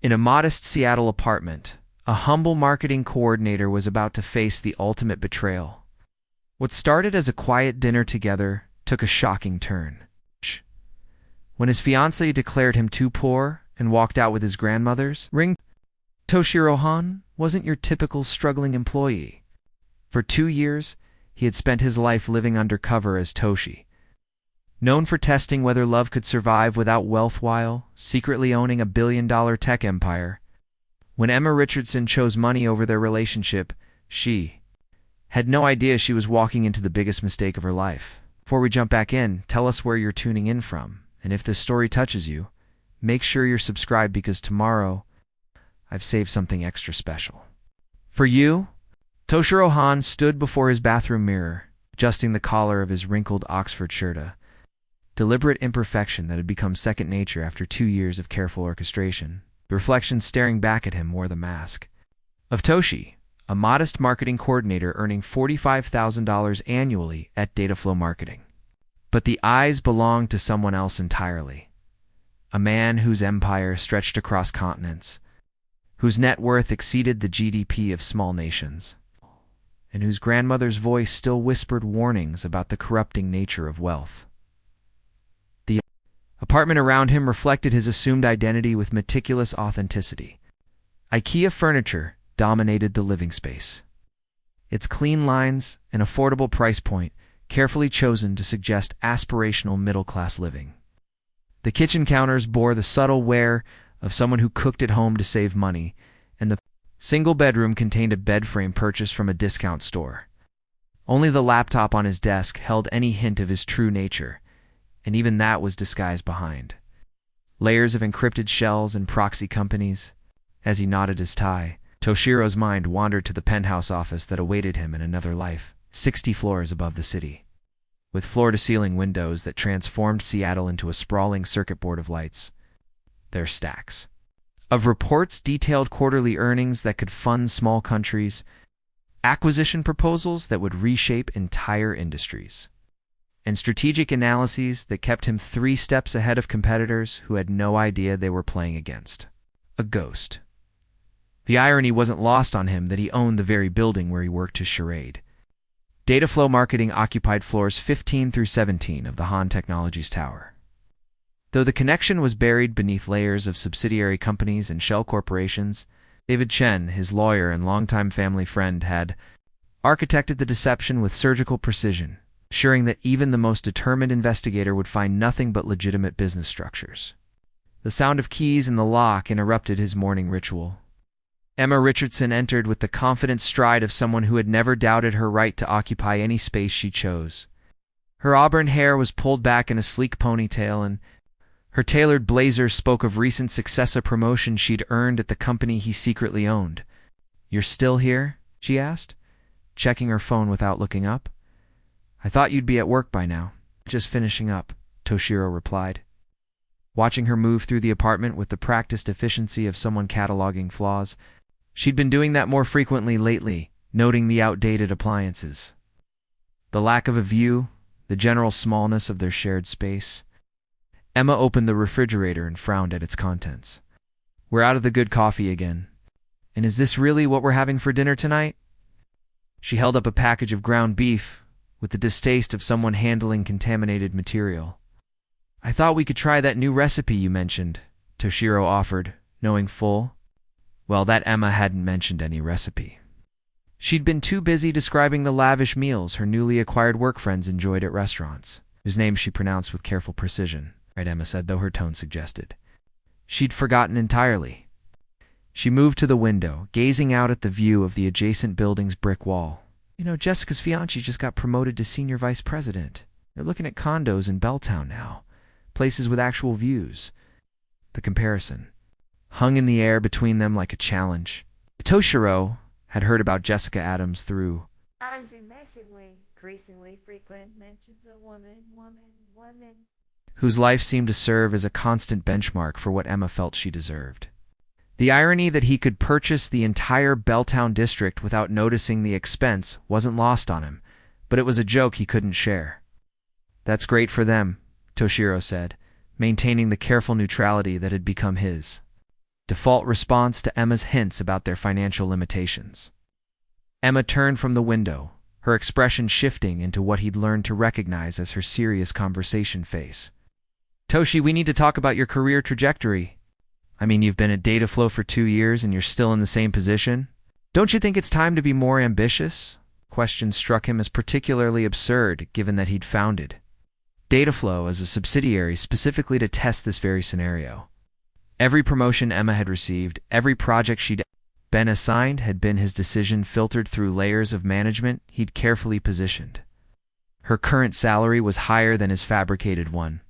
In a modest Seattle apartment, a humble marketing coordinator was about to face the ultimate betrayal. What started as a quiet dinner together took a shocking turn. When his fiancée declared him too poor and walked out with his grandmother's ring, Toshiro Han wasn't your typical struggling employee. For 2 years, he had spent his life living undercover as Toshi, known for testing whether love could survive without wealth while secretly owning a billion-dollar tech empire. When Emma Richardson chose money over their relationship, she had no idea she was walking into the biggest mistake of her life. Before we jump back in, tell us where you're tuning in from, and if this story touches you, make sure you're subscribed because tomorrow I've saved something extra special. For you, Toshiro Han stood before his bathroom mirror, adjusting the collar of his wrinkled Oxford shirt, a deliberate imperfection that had become second nature after 2 years of careful orchestration. The reflection staring back at him wore the mask of Toshi, a modest marketing coordinator earning $45,000 annually at Dataflow Marketing. But the eyes belonged to someone else entirely. A man whose empire stretched across continents, whose net worth exceeded the GDP of small nations, and whose grandmother's voice still whispered warnings about the corrupting nature of wealth. The apartment around him reflected his assumed identity with meticulous authenticity. IKEA furniture dominated the living space, its clean lines and affordable price point carefully chosen to suggest aspirational middle-class living. The kitchen counters bore the subtle wear of someone who cooked at home to save money, and the single bedroom contained a bed frame purchased from a discount store. Only the laptop on his desk held any hint of his true nature, and even that was disguised behind layers of encrypted shells and proxy companies. As he knotted his tie, Toshiro's mind wandered to the penthouse office that awaited him in another life, 60 floors above the city, with floor-to-ceiling windows that transformed Seattle into a sprawling circuit board of lights. Their stacks of reports detailed quarterly earnings that could fund small countries, acquisition proposals that would reshape entire industries, and strategic analyses that kept him 3 steps ahead of competitors who had no idea they were playing against a ghost. The irony wasn't lost on him that he owned the very building where he worked his charade. Dataflow Marketing occupied floors 15 through 17 of the Han Technologies Tower. Though the connection was buried beneath layers of subsidiary companies and shell corporations, David Chen, his lawyer and longtime family friend, had architected the deception with surgical precision, ensuring that even the most determined investigator would find nothing but legitimate business structures. The sound of keys in the lock interrupted his morning ritual. Emma Richardson entered with the confident stride of someone who had never doubted her right to occupy any space she chose. Her auburn hair was pulled back in a sleek ponytail, and her tailored blazer spoke of recent success, a promotion she'd earned at the company he secretly owned. "You're still here?" she asked, checking her phone without looking up. "I thought you'd be at work by now." "Just finishing up," Toshiro replied, watching her move through the apartment with the practiced efficiency of someone cataloging flaws. She'd been doing that more frequently lately, noting the outdated appliances, the lack of a view, the general smallness of their shared space. Emma opened the refrigerator and frowned at its contents. "We're out of the good coffee again. And is this really what we're having for dinner tonight?" She held up a package of ground beef with the distaste of someone handling contaminated material. "I thought we could try that new recipe you mentioned," Toshiro offered, knowing full well that Emma hadn't mentioned any recipe. She'd been too busy describing the lavish meals her newly acquired work friends enjoyed at restaurants, whose names she pronounced with careful precision. "Right," Emma said, though her tone suggested she'd forgotten entirely. She moved to the window, gazing out at the view of the adjacent building's brick wall. "You know, Jessica's fiancé just got promoted to senior vice president. They're looking at condos in Belltown now, places with actual views." The comparison hung in the air between them like a challenge. Toshiro had heard about Jessica Adams through increasingly frequent mentions of woman, whose life seemed to serve as a constant benchmark for what Emma felt she deserved. The irony that he could purchase the entire Belltown district without noticing the expense wasn't lost on him, but it was a joke he couldn't share. "That's great for them," Toshiro said, maintaining the careful neutrality that had become his. default response to Emma's hints about their financial limitations. Emma turned from the window, her expression shifting into what he'd learned to recognize as her serious conversation face. Toshi, we need to talk about your career trajectory. I mean, you've been at Dataflow for 2 years and you're still in the same position. Don't you think it's time to be more ambitious? Question struck him as particularly absurd, given that he'd founded Dataflow as a subsidiary specifically to test this very scenario. Every promotion Emma had received, every project she'd been assigned had been his decision, filtered through layers of management he'd carefully positioned. Her current salary was higher than his fabricated one,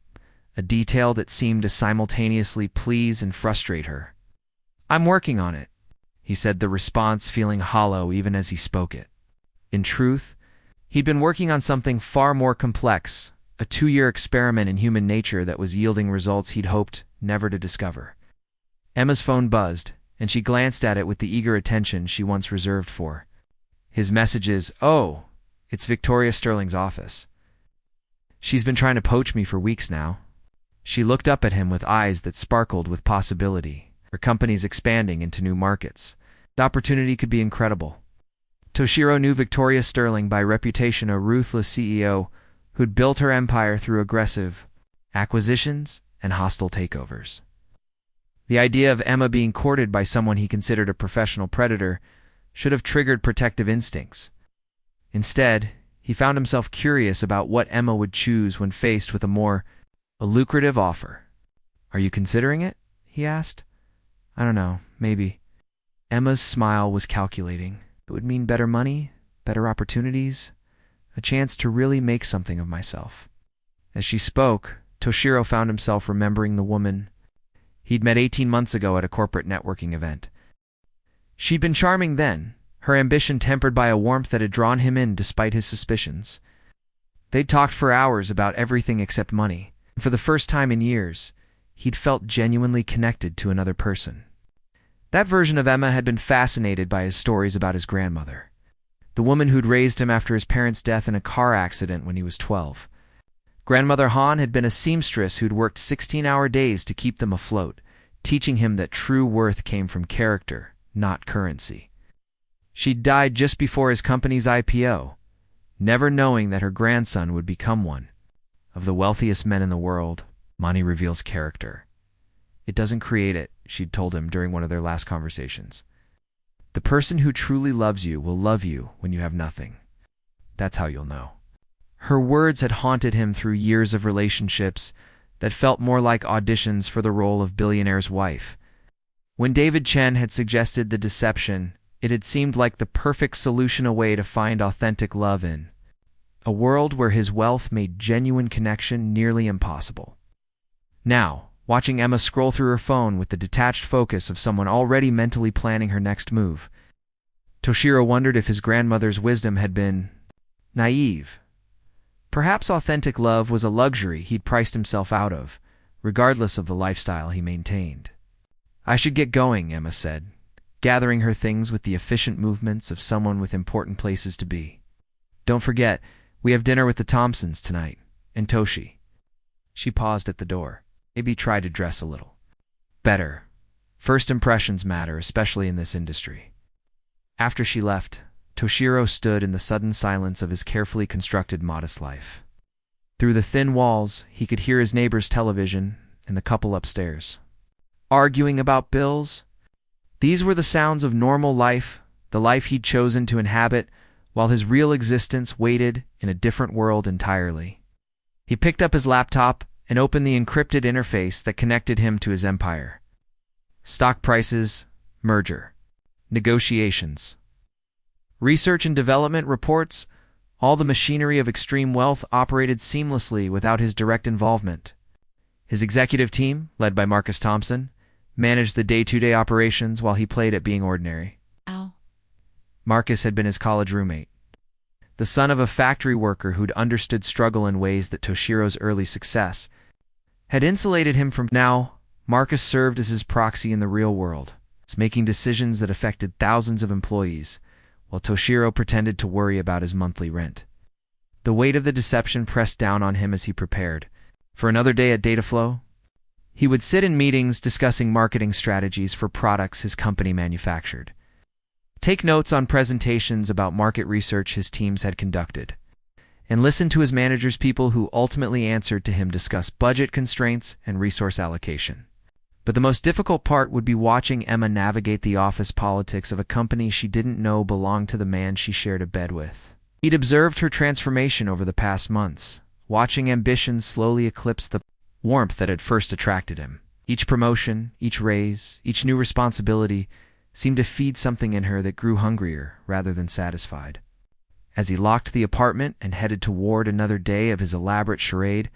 a detail that seemed to simultaneously please and frustrate her. I'm working on it, he said, the response feeling hollow even as he spoke it. In truth, he'd been working on something far more complex, a 2-year experiment in human nature that was yielding results he'd hoped never to discover. Emma's phone buzzed, and she glanced at it with the eager attention she once reserved for his messages. Oh, it's Victoria Sterling's office. She's been trying to poach me for weeks now. She looked up at him with eyes that sparkled with possibility. Her company's expanding into new markets. The opportunity could be incredible. Toshiro knew Victoria Sterling by reputation, a ruthless CEO who'd built her empire through aggressive acquisitions and hostile takeovers. The idea of Emma being courted by someone he considered a professional predator should have triggered protective instincts. Instead, he found himself curious about what Emma would choose when faced with a lucrative offer. Are you considering it? He asked. I don't know, maybe. Emma's smile was calculating. It would mean better money, better opportunities, a chance to really make something of myself. As she spoke, Toshiro found himself remembering the woman he'd met 18 months ago at a corporate networking event. She'd been charming then, her ambition tempered by a warmth that had drawn him in despite his suspicions. They'd talked for hours about everything except money, and for the first time in years, he'd felt genuinely connected to another person. That version of Emma had been fascinated by his stories about his grandmother, the woman who'd raised him after his parents' death in a car accident when he was 12. Grandmother Han had been a seamstress who'd worked 16-hour days to keep them afloat, teaching him that true worth came from character, not currency. She'd died just before his company's IPO, never knowing that her grandson would become one of the wealthiest men in the world. Money reveals character. It doesn't create it, she'd told him during one of their last conversations. The person who truly loves you will love you when you have nothing. That's how you'll know. Her words had haunted him through years of relationships that felt more like auditions for the role of billionaire's wife. When David Chen had suggested the deception, it had seemed like the perfect solution, a way to find authentic love in a world where his wealth made genuine connection nearly impossible. Now, watching Emma scroll through her phone with the detached focus of someone already mentally planning her next move, Toshiro wondered if his grandmother's wisdom had been naive. Perhaps authentic love was a luxury he'd priced himself out of, regardless of the lifestyle he maintained. I should get going, Emma said, gathering her things with the efficient movements of someone with important places to be. Don't forget, we have dinner with the Thompsons tonight, and Toshi. She paused at the door. Maybe try to dress a little better. First impressions matter, especially in this industry. After she left, Toshiro stood in the sudden silence of his carefully constructed, modest life. Through the thin walls, he could hear his neighbor's television and the couple upstairs arguing about bills. These were the sounds of normal life, the life he'd chosen to inhabit, while his real existence waited in a different world entirely. He picked up his laptop and opened the encrypted interface that connected him to his empire. Stock prices, merger, negotiations, research and development reports, all the machinery of extreme wealth operated seamlessly without his direct involvement. His executive team, led by Marcus Thompson, managed the day-to-day operations while he played at being ordinary. Ow. Marcus had been his college roommate, the son of a factory worker who'd understood struggle in ways that Toshiro's early success had insulated him from. Now, Marcus served as his proxy in the real world, making decisions that affected thousands of employees, while Toshiro pretended to worry about his monthly rent. The weight of the deception pressed down on him as he prepared for another day at Dataflow. He would sit in meetings discussing marketing strategies for products his company manufactured, take notes on presentations about market research his teams had conducted, and listen to his manager's people who ultimately answered to him discuss budget constraints and resource allocation. But the most difficult part would be watching Emma navigate the office politics of a company she didn't know belonged to the man she shared a bed with. He'd observed her transformation over the past months, watching ambitions slowly eclipse the warmth that had first attracted him. Each promotion, each raise, each new responsibility seemed to feed something in her that grew hungrier rather than satisfied. As he locked the apartment and headed toward another day of his elaborate charade,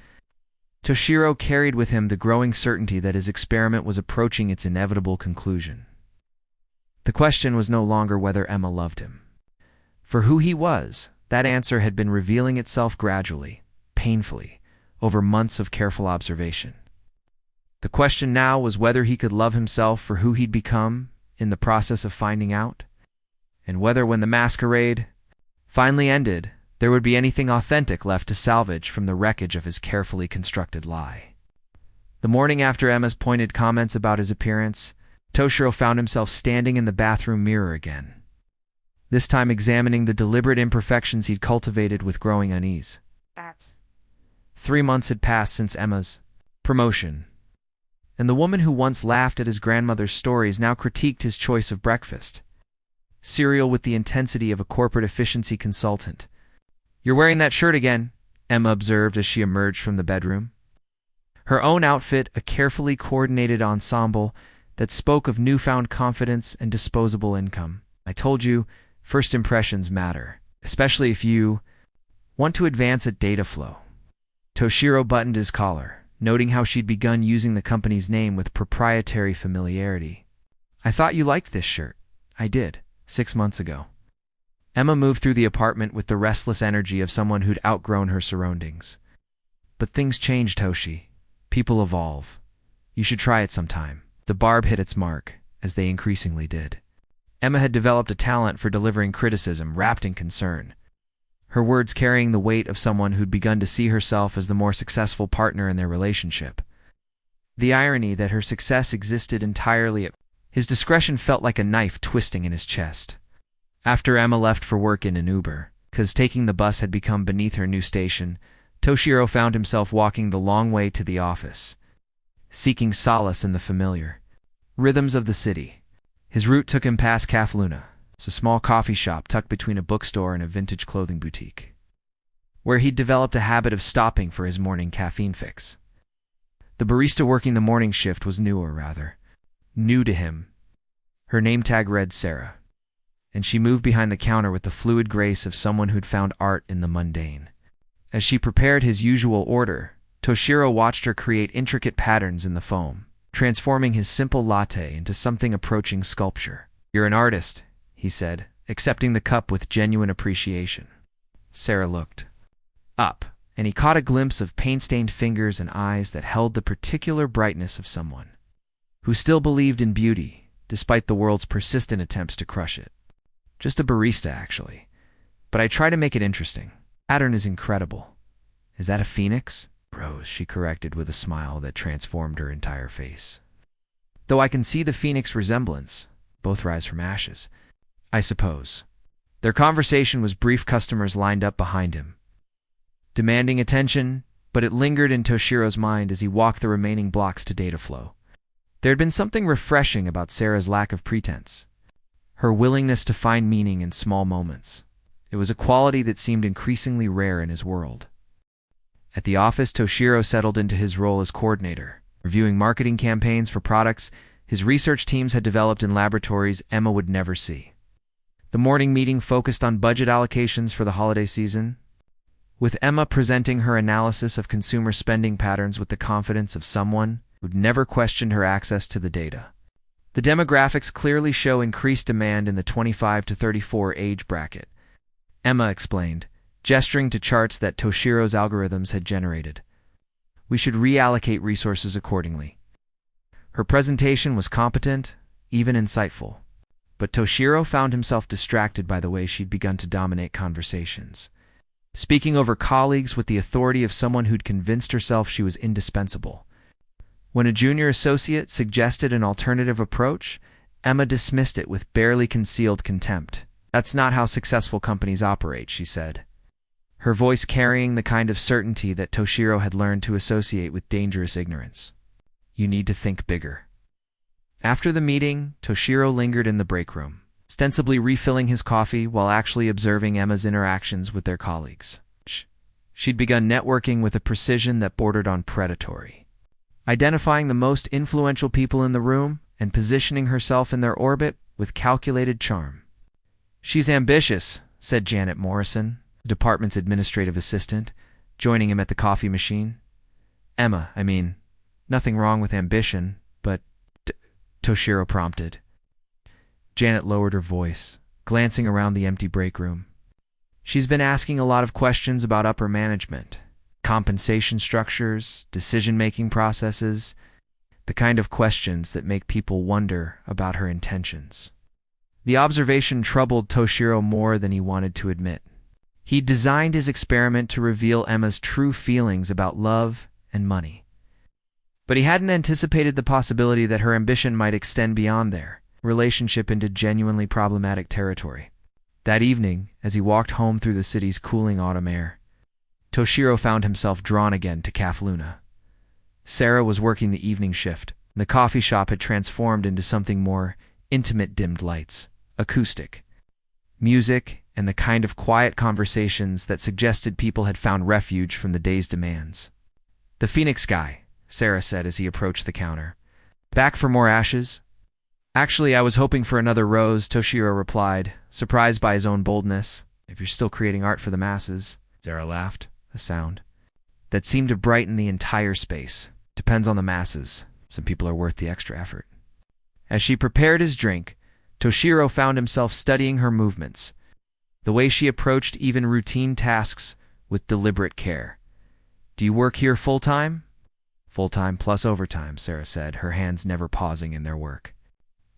Toshiro carried with him the growing certainty that his experiment was approaching its inevitable conclusion. The question was no longer whether Emma loved him. For who he was, that answer had been revealing itself gradually, painfully, over months of careful observation. The question now was whether he could love himself for who he'd become in the process of finding out, and whether when the masquerade finally ended, there would be anything authentic left to salvage from the wreckage of his carefully constructed lie. The morning after Emma's pointed comments about his appearance, Toshiro found himself standing in the bathroom mirror again, this time examining the deliberate imperfections he'd cultivated with growing unease. 3 months had passed since Emma's promotion, and the woman who once laughed at his grandmother's stories now critiqued his choice of breakfast cereal with the intensity of a corporate efficiency consultant. "You're wearing that shirt again," Emma observed as she emerged from the bedroom. Her own outfit, a carefully coordinated ensemble that spoke of newfound confidence and disposable income. "I told you, first impressions matter, especially if you want to advance at data flow." Toshiro buttoned his collar, noting how she'd begun using the company's name with proprietary familiarity. "I thought you liked this shirt." "I did, 6 months ago." Emma moved through the apartment with the restless energy of someone who'd outgrown her surroundings. "But things change, Toshi. People evolve. You should try it sometime." The barb hit its mark, as they increasingly did. Emma had developed a talent for delivering criticism wrapped in concern, her words carrying the weight of someone who'd begun to see herself as the more successful partner in their relationship. The irony that her success existed entirely at his discretion felt like a knife twisting in his chest. After Emma left for work in an Uber, because taking the bus had become beneath her new station, Toshiro found himself walking the long way to the office, seeking solace in the familiar rhythms of the city. His route took him past Café Luna, a small coffee shop tucked between a bookstore and a vintage clothing boutique, where he'd developed a habit of stopping for his morning caffeine fix. The barista working the morning shift was new to him. Her name tag read Sarah, and she moved behind the counter with the fluid grace of someone who'd found art in the mundane. As she prepared his usual order, Toshiro watched her create intricate patterns in the foam, transforming his simple latte into something approaching sculpture. "You're an artist," he said, accepting the cup with genuine appreciation. Sarah looked up, and he caught a glimpse of paint-stained fingers and eyes that held the particular brightness of someone who still believed in beauty, despite the world's persistent attempts to crush it. "Just a barista, actually. But I try to make it interesting. Pattern is incredible." "Is that a phoenix?" "Rose," she corrected with a smile that transformed her entire face. "Though I can see the phoenix resemblance. Both rise from ashes, I suppose." Their conversation was brief. Customers lined up behind him, demanding attention, but it lingered in Toshiro's mind as he walked the remaining blocks to Dataflow. There had been something refreshing about Sarah's lack of pretense, her willingness to find meaning in small moments. It was a quality that seemed increasingly rare in his world. At the office, Toshiro settled into his role as coordinator, reviewing marketing campaigns for products his research teams had developed in laboratories Emma would never see. The morning meeting focused on budget allocations for the holiday season, with Emma presenting her analysis of consumer spending patterns with the confidence of someone who'd never questioned her access to the data. The demographics clearly show increased demand in the 25 to 34 age bracket, Emma explained, gesturing to charts that Toshiro's algorithms had generated. "We should reallocate resources accordingly." Her presentation was competent, even insightful, but Toshiro found himself distracted by the way she'd begun to dominate conversations, speaking over colleagues with the authority of someone who'd convinced herself she was indispensable. When a junior associate suggested an alternative approach, Emma dismissed it with barely concealed contempt. "That's not how successful companies operate," she said, her voice carrying the kind of certainty that Toshiro had learned to associate with dangerous ignorance. "You need to think bigger." After the meeting, Toshiro lingered in the break room, ostensibly refilling his coffee while actually observing Emma's interactions with their colleagues. She'd begun networking with a precision that bordered on predatory, identifying the most influential people in the room and positioning herself in their orbit with calculated charm. "She's ambitious," said Janet Morrison, the department's administrative assistant, joining him at the coffee machine. "Emma, I mean, nothing wrong with ambition, but—" Toshiro prompted. Janet lowered her voice, glancing around the empty break room. "She's been asking a lot of questions about upper management, compensation structures, decision-making processes, the kind of questions that make people wonder about her intentions." The observation troubled Toshiro more than he wanted to admit. He'd designed his experiment to reveal Emma's true feelings about love and money. But he hadn't anticipated the possibility that her ambition might extend beyond their relationship into genuinely problematic territory. That evening, as he walked home through the city's cooling autumn air, Toshiro found himself drawn again to Cafe Luna. Sarah was working the evening shift. The coffee shop had transformed into something more intimate, dimmed lights, acoustic music, and the kind of quiet conversations that suggested people had found refuge from the day's demands. "The Phoenix guy," Sarah said as he approached the counter. "Back for more ashes?" "Actually, I was hoping for another rose," Toshiro replied, surprised by his own boldness. "If you're still creating art for the masses," Sarah laughed, a sound that seemed to brighten the entire space. "Depends on the masses. Some people are worth the extra effort." As she prepared his drink, Toshiro found himself studying her movements, the way she approached even routine tasks with deliberate care. "Do you work here full-time?" "Full-time plus overtime," Sarah said, her hands never pausing in their work.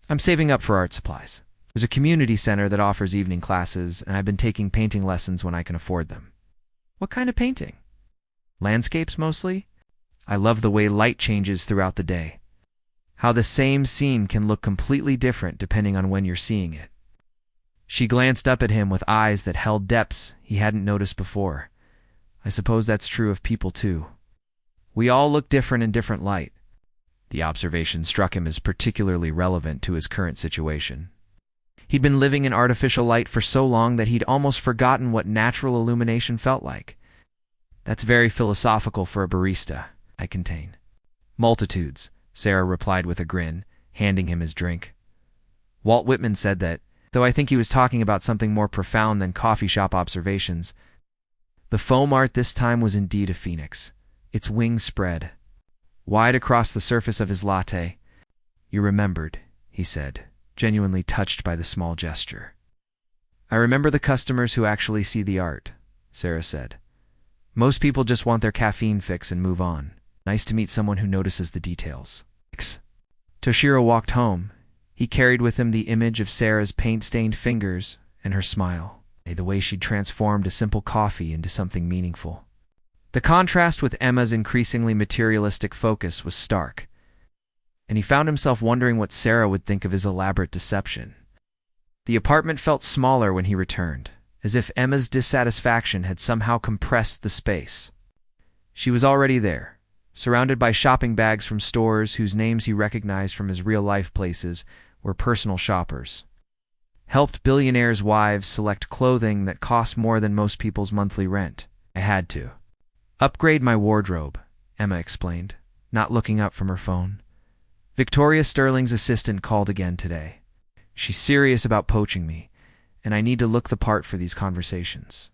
"I'm saving up for art supplies. There's a community center that offers evening classes, and I've been taking painting lessons when I can afford them." "What kind of painting?" "Landscapes, mostly. I love the way light changes throughout the day. How the same scene can look completely different depending on when you're seeing it." She glanced up at him with eyes that held depths he hadn't noticed before. "I suppose that's true of people, too. We all look different in different light." The observation struck him as particularly relevant to his current situation. He'd been living in artificial light for so long that he'd almost forgotten what natural illumination felt like. "That's very philosophical for a barista," I contained. "Multitudes," Sarah replied with a grin, handing him his drink. "Walt Whitman said that, though I think he was talking about something more profound than coffee shop observations." The foam art this time was indeed a phoenix, its wings spread wide across the surface of his latte. "You remembered," he said, genuinely touched by the small gesture. "I remember the customers who actually see the art," Sarah said. "Most people just want their caffeine fix and move on. Nice to meet someone who notices the details." Toshiro walked home. He carried with him the image of Sarah's paint-stained fingers and her smile, the way she'd transformed a simple coffee into something meaningful. The contrast with Emma's increasingly materialistic focus was stark, and he found himself wondering what Sarah would think of his elaborate deception. The apartment felt smaller when he returned, as if Emma's dissatisfaction had somehow compressed the space. She was already there, surrounded by shopping bags from stores whose names he recognized from his real-life places were personal shoppers. Helped billionaires' wives select clothing that cost more than most people's monthly rent. "I had to upgrade my wardrobe," Emma explained, not looking up from her phone. "Victoria Sterling's assistant called again today. She's serious about poaching me, and I need to look the part for these conversations."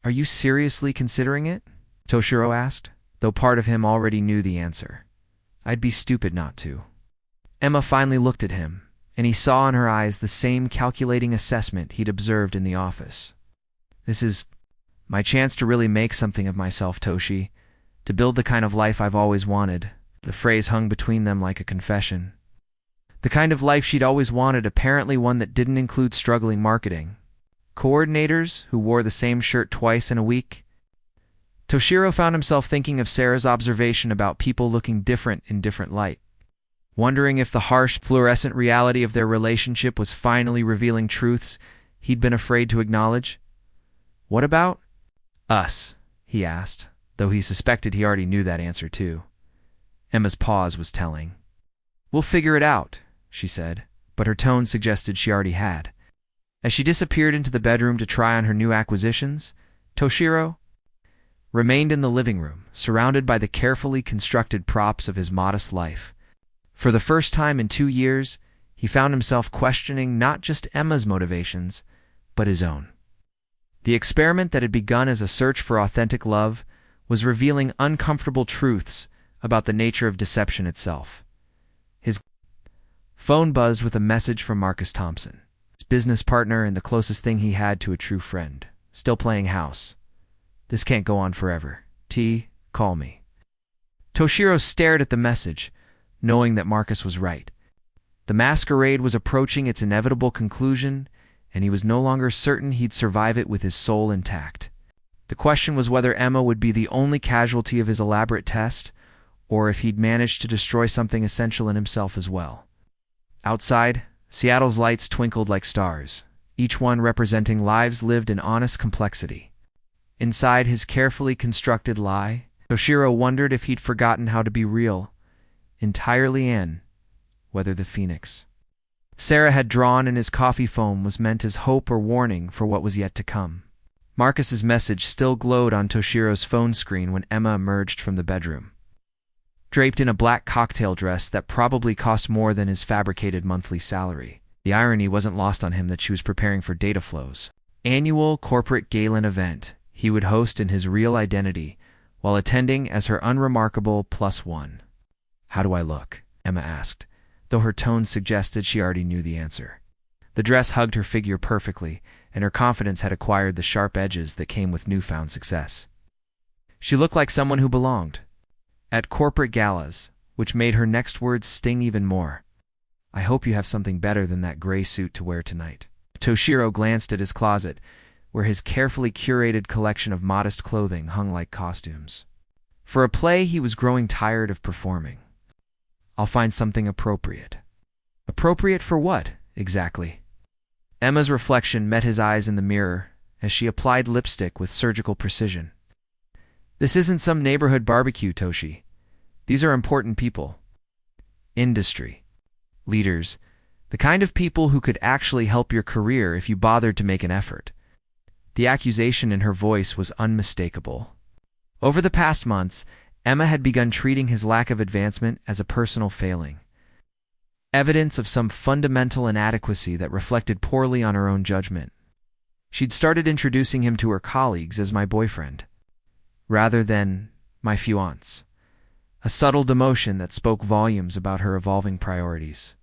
"Are you seriously considering it?" Toshiro asked, though part of him already knew the answer. "I'd be stupid not to." Emma finally looked at him, and he saw in her eyes the same calculating assessment he'd observed in the office. "This is my chance to really make something of myself, Toshi, to build the kind of life I've always wanted." The phrase hung between them like a confession. The kind of life she'd always wanted, apparently one that didn't include struggling marketing coordinators who wore the same shirt twice in a week. Toshiro found himself thinking of Sarah's observation about people looking different in different light, wondering if the harsh, fluorescent reality of their relationship was finally revealing truths he'd been afraid to acknowledge. "What about us?" he asked, though he suspected he already knew that answer too. Emma's pause was telling. "We'll figure it out," she said, but her tone suggested she already had. As she disappeared into the bedroom to try on her new acquisitions, Toshiro remained in the living room, surrounded by the carefully constructed props of his modest life. For the first time in 2 years, he found himself questioning not just Emma's motivations, but his own. The experiment that had begun as a search for authentic love was revealing uncomfortable truths about the nature of deception itself. His phone buzzed with a message from Marcus Thompson, his business partner and the closest thing he had to a true friend. "Still playing house. This can't go on forever. Call me." Toshiro stared at the message, knowing that Marcus was right. The masquerade was approaching its inevitable conclusion, and he was no longer certain he'd survive it with his soul intact. The question was whether Emma would be the only casualty of his elaborate test, or if he'd managed to destroy something essential in himself as well. Outside, Seattle's lights twinkled like stars, each one representing lives lived in honest complexity. Inside his carefully constructed lie, Toshiro wondered if he'd forgotten how to be real, entirely in Whether the Phoenix Sarah had drawn in his coffee foam was meant as hope or warning for what was yet to come. Marcus's message still glowed on Toshiro's phone screen when Emma emerged from the bedroom, draped in a black cocktail dress that probably cost more than his fabricated monthly salary. The irony wasn't lost on him that she was preparing for Dataflow's annual corporate gala event he would host in his real identity while attending as her unremarkable +1. "How do I look?" Emma asked, though her tone suggested she already knew the answer. The dress hugged her figure perfectly, and her confidence had acquired the sharp edges that came with newfound success. She looked like someone who belonged at corporate galas, which made her next words sting even more. "I hope you have something better than that gray suit to wear tonight." Toshiro glanced at his closet, where his carefully curated collection of modest clothing hung like costumes. For a play he was growing tired of performing. "I'll find something appropriate." Appropriate for what, exactly? Emma's reflection met his eyes in the mirror as she applied lipstick with surgical precision. "This isn't some neighborhood barbecue, Toshi. These are important people. Industry leaders, the kind of people who could actually help your career if you bothered to make an effort." The accusation in her voice was unmistakable. Over the past months, Emma had begun treating his lack of advancement as a personal failing, evidence of some fundamental inadequacy that reflected poorly on her own judgment. She'd started introducing him to her colleagues as my boyfriend, rather than my fiancé, a subtle demotion that spoke volumes about her evolving priorities.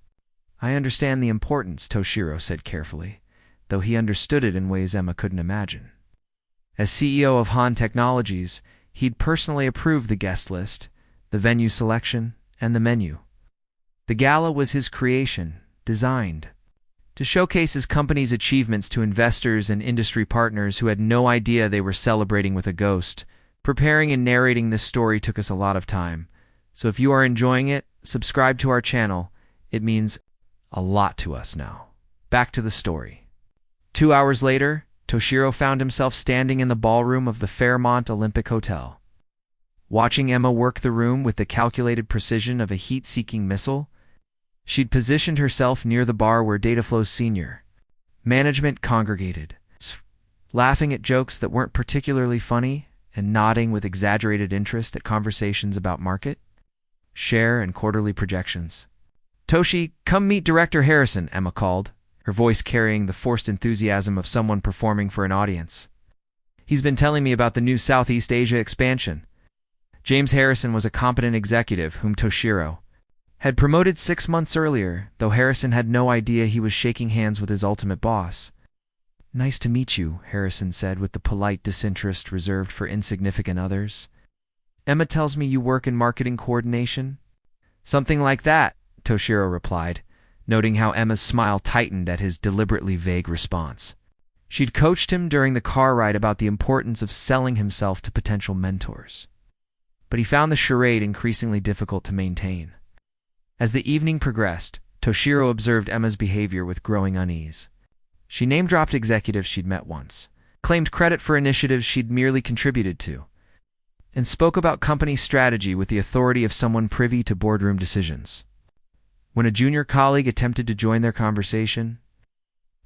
"I understand the importance," Toshiro said carefully, though he understood it in ways Emma couldn't imagine. As CEO of Han Technologies, he'd personally approved the guest list, the venue selection, and the menu. The gala was his creation, designed to showcase his company's achievements to investors and industry partners who had no idea they were celebrating with a ghost. Preparing and narrating this story took us a lot of time, so if you are enjoying it, subscribe to our channel. It means a lot to us now. Back to the story. 2 hours later, Toshiro found himself standing in the ballroom of the Fairmont Olympic Hotel. Watching Emma work the room with the calculated precision of a heat-seeking missile, she'd positioned herself near the bar where Dataflow's senior management congregated, laughing at jokes that weren't particularly funny and nodding with exaggerated interest at conversations about market, share, and quarterly projections. "Toshi, come meet Director Harrison," Emma called, her voice carrying the forced enthusiasm of someone performing for an audience. "He's been telling me about the new Southeast Asia expansion." James Harrison was a competent executive whom Toshiro had promoted 6 months earlier, though Harrison had no idea he was shaking hands with his ultimate boss. "Nice to meet you," Harrison said with the polite disinterest reserved for insignificant others. "Emma tells me you work in marketing coordination?" "Something like that," Toshiro replied, noting how Emma's smile tightened at his deliberately vague response. She'd coached him during the car ride about the importance of selling himself to potential mentors. But he found the charade increasingly difficult to maintain. As the evening progressed, Toshiro observed Emma's behavior with growing unease. She name-dropped executives she'd met once, claimed credit for initiatives she'd merely contributed to, and spoke about company strategy with the authority of someone privy to boardroom decisions. When a junior colleague attempted to join their conversation,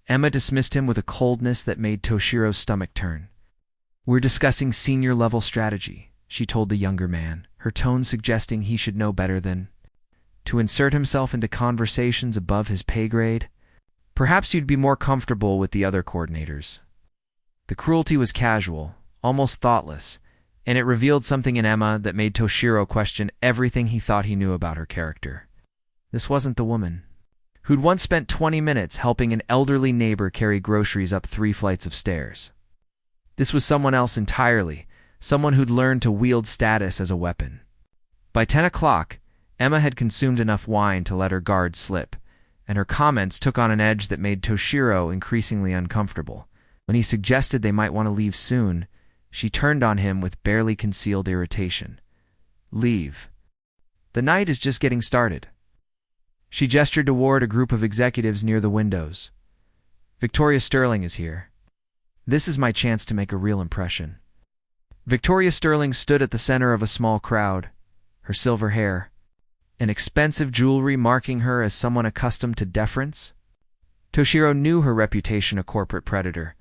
Emma dismissed him with a coldness that made Toshiro's stomach turn. "We're discussing senior-level strategy," she told the younger man, her tone suggesting he should know better than to insert himself into conversations above his pay grade. "Perhaps you'd be more comfortable with the other coordinators." The cruelty was casual, almost thoughtless, and it revealed something in Emma that made Toshiro question everything he thought he knew about her character. This wasn't the woman who'd once spent 20 minutes helping an elderly neighbor carry groceries up 3 flights of stairs. This was someone else entirely, someone who'd learned to wield status as a weapon. By 10 o'clock, Emma had consumed enough wine to let her guard slip, and her comments took on an edge that made Toshiro increasingly uncomfortable. When he suggested they might want to leave soon, she turned on him with barely concealed irritation. "Leave. The night is just getting started." She gestured toward a group of executives near the windows. "Victoria Sterling is here. This is my chance to make a real impression." Victoria Sterling stood at the center of a small crowd, her silver hair, and expensive jewelry marking her as someone accustomed to deference. Toshiro knew her reputation a corporate predator,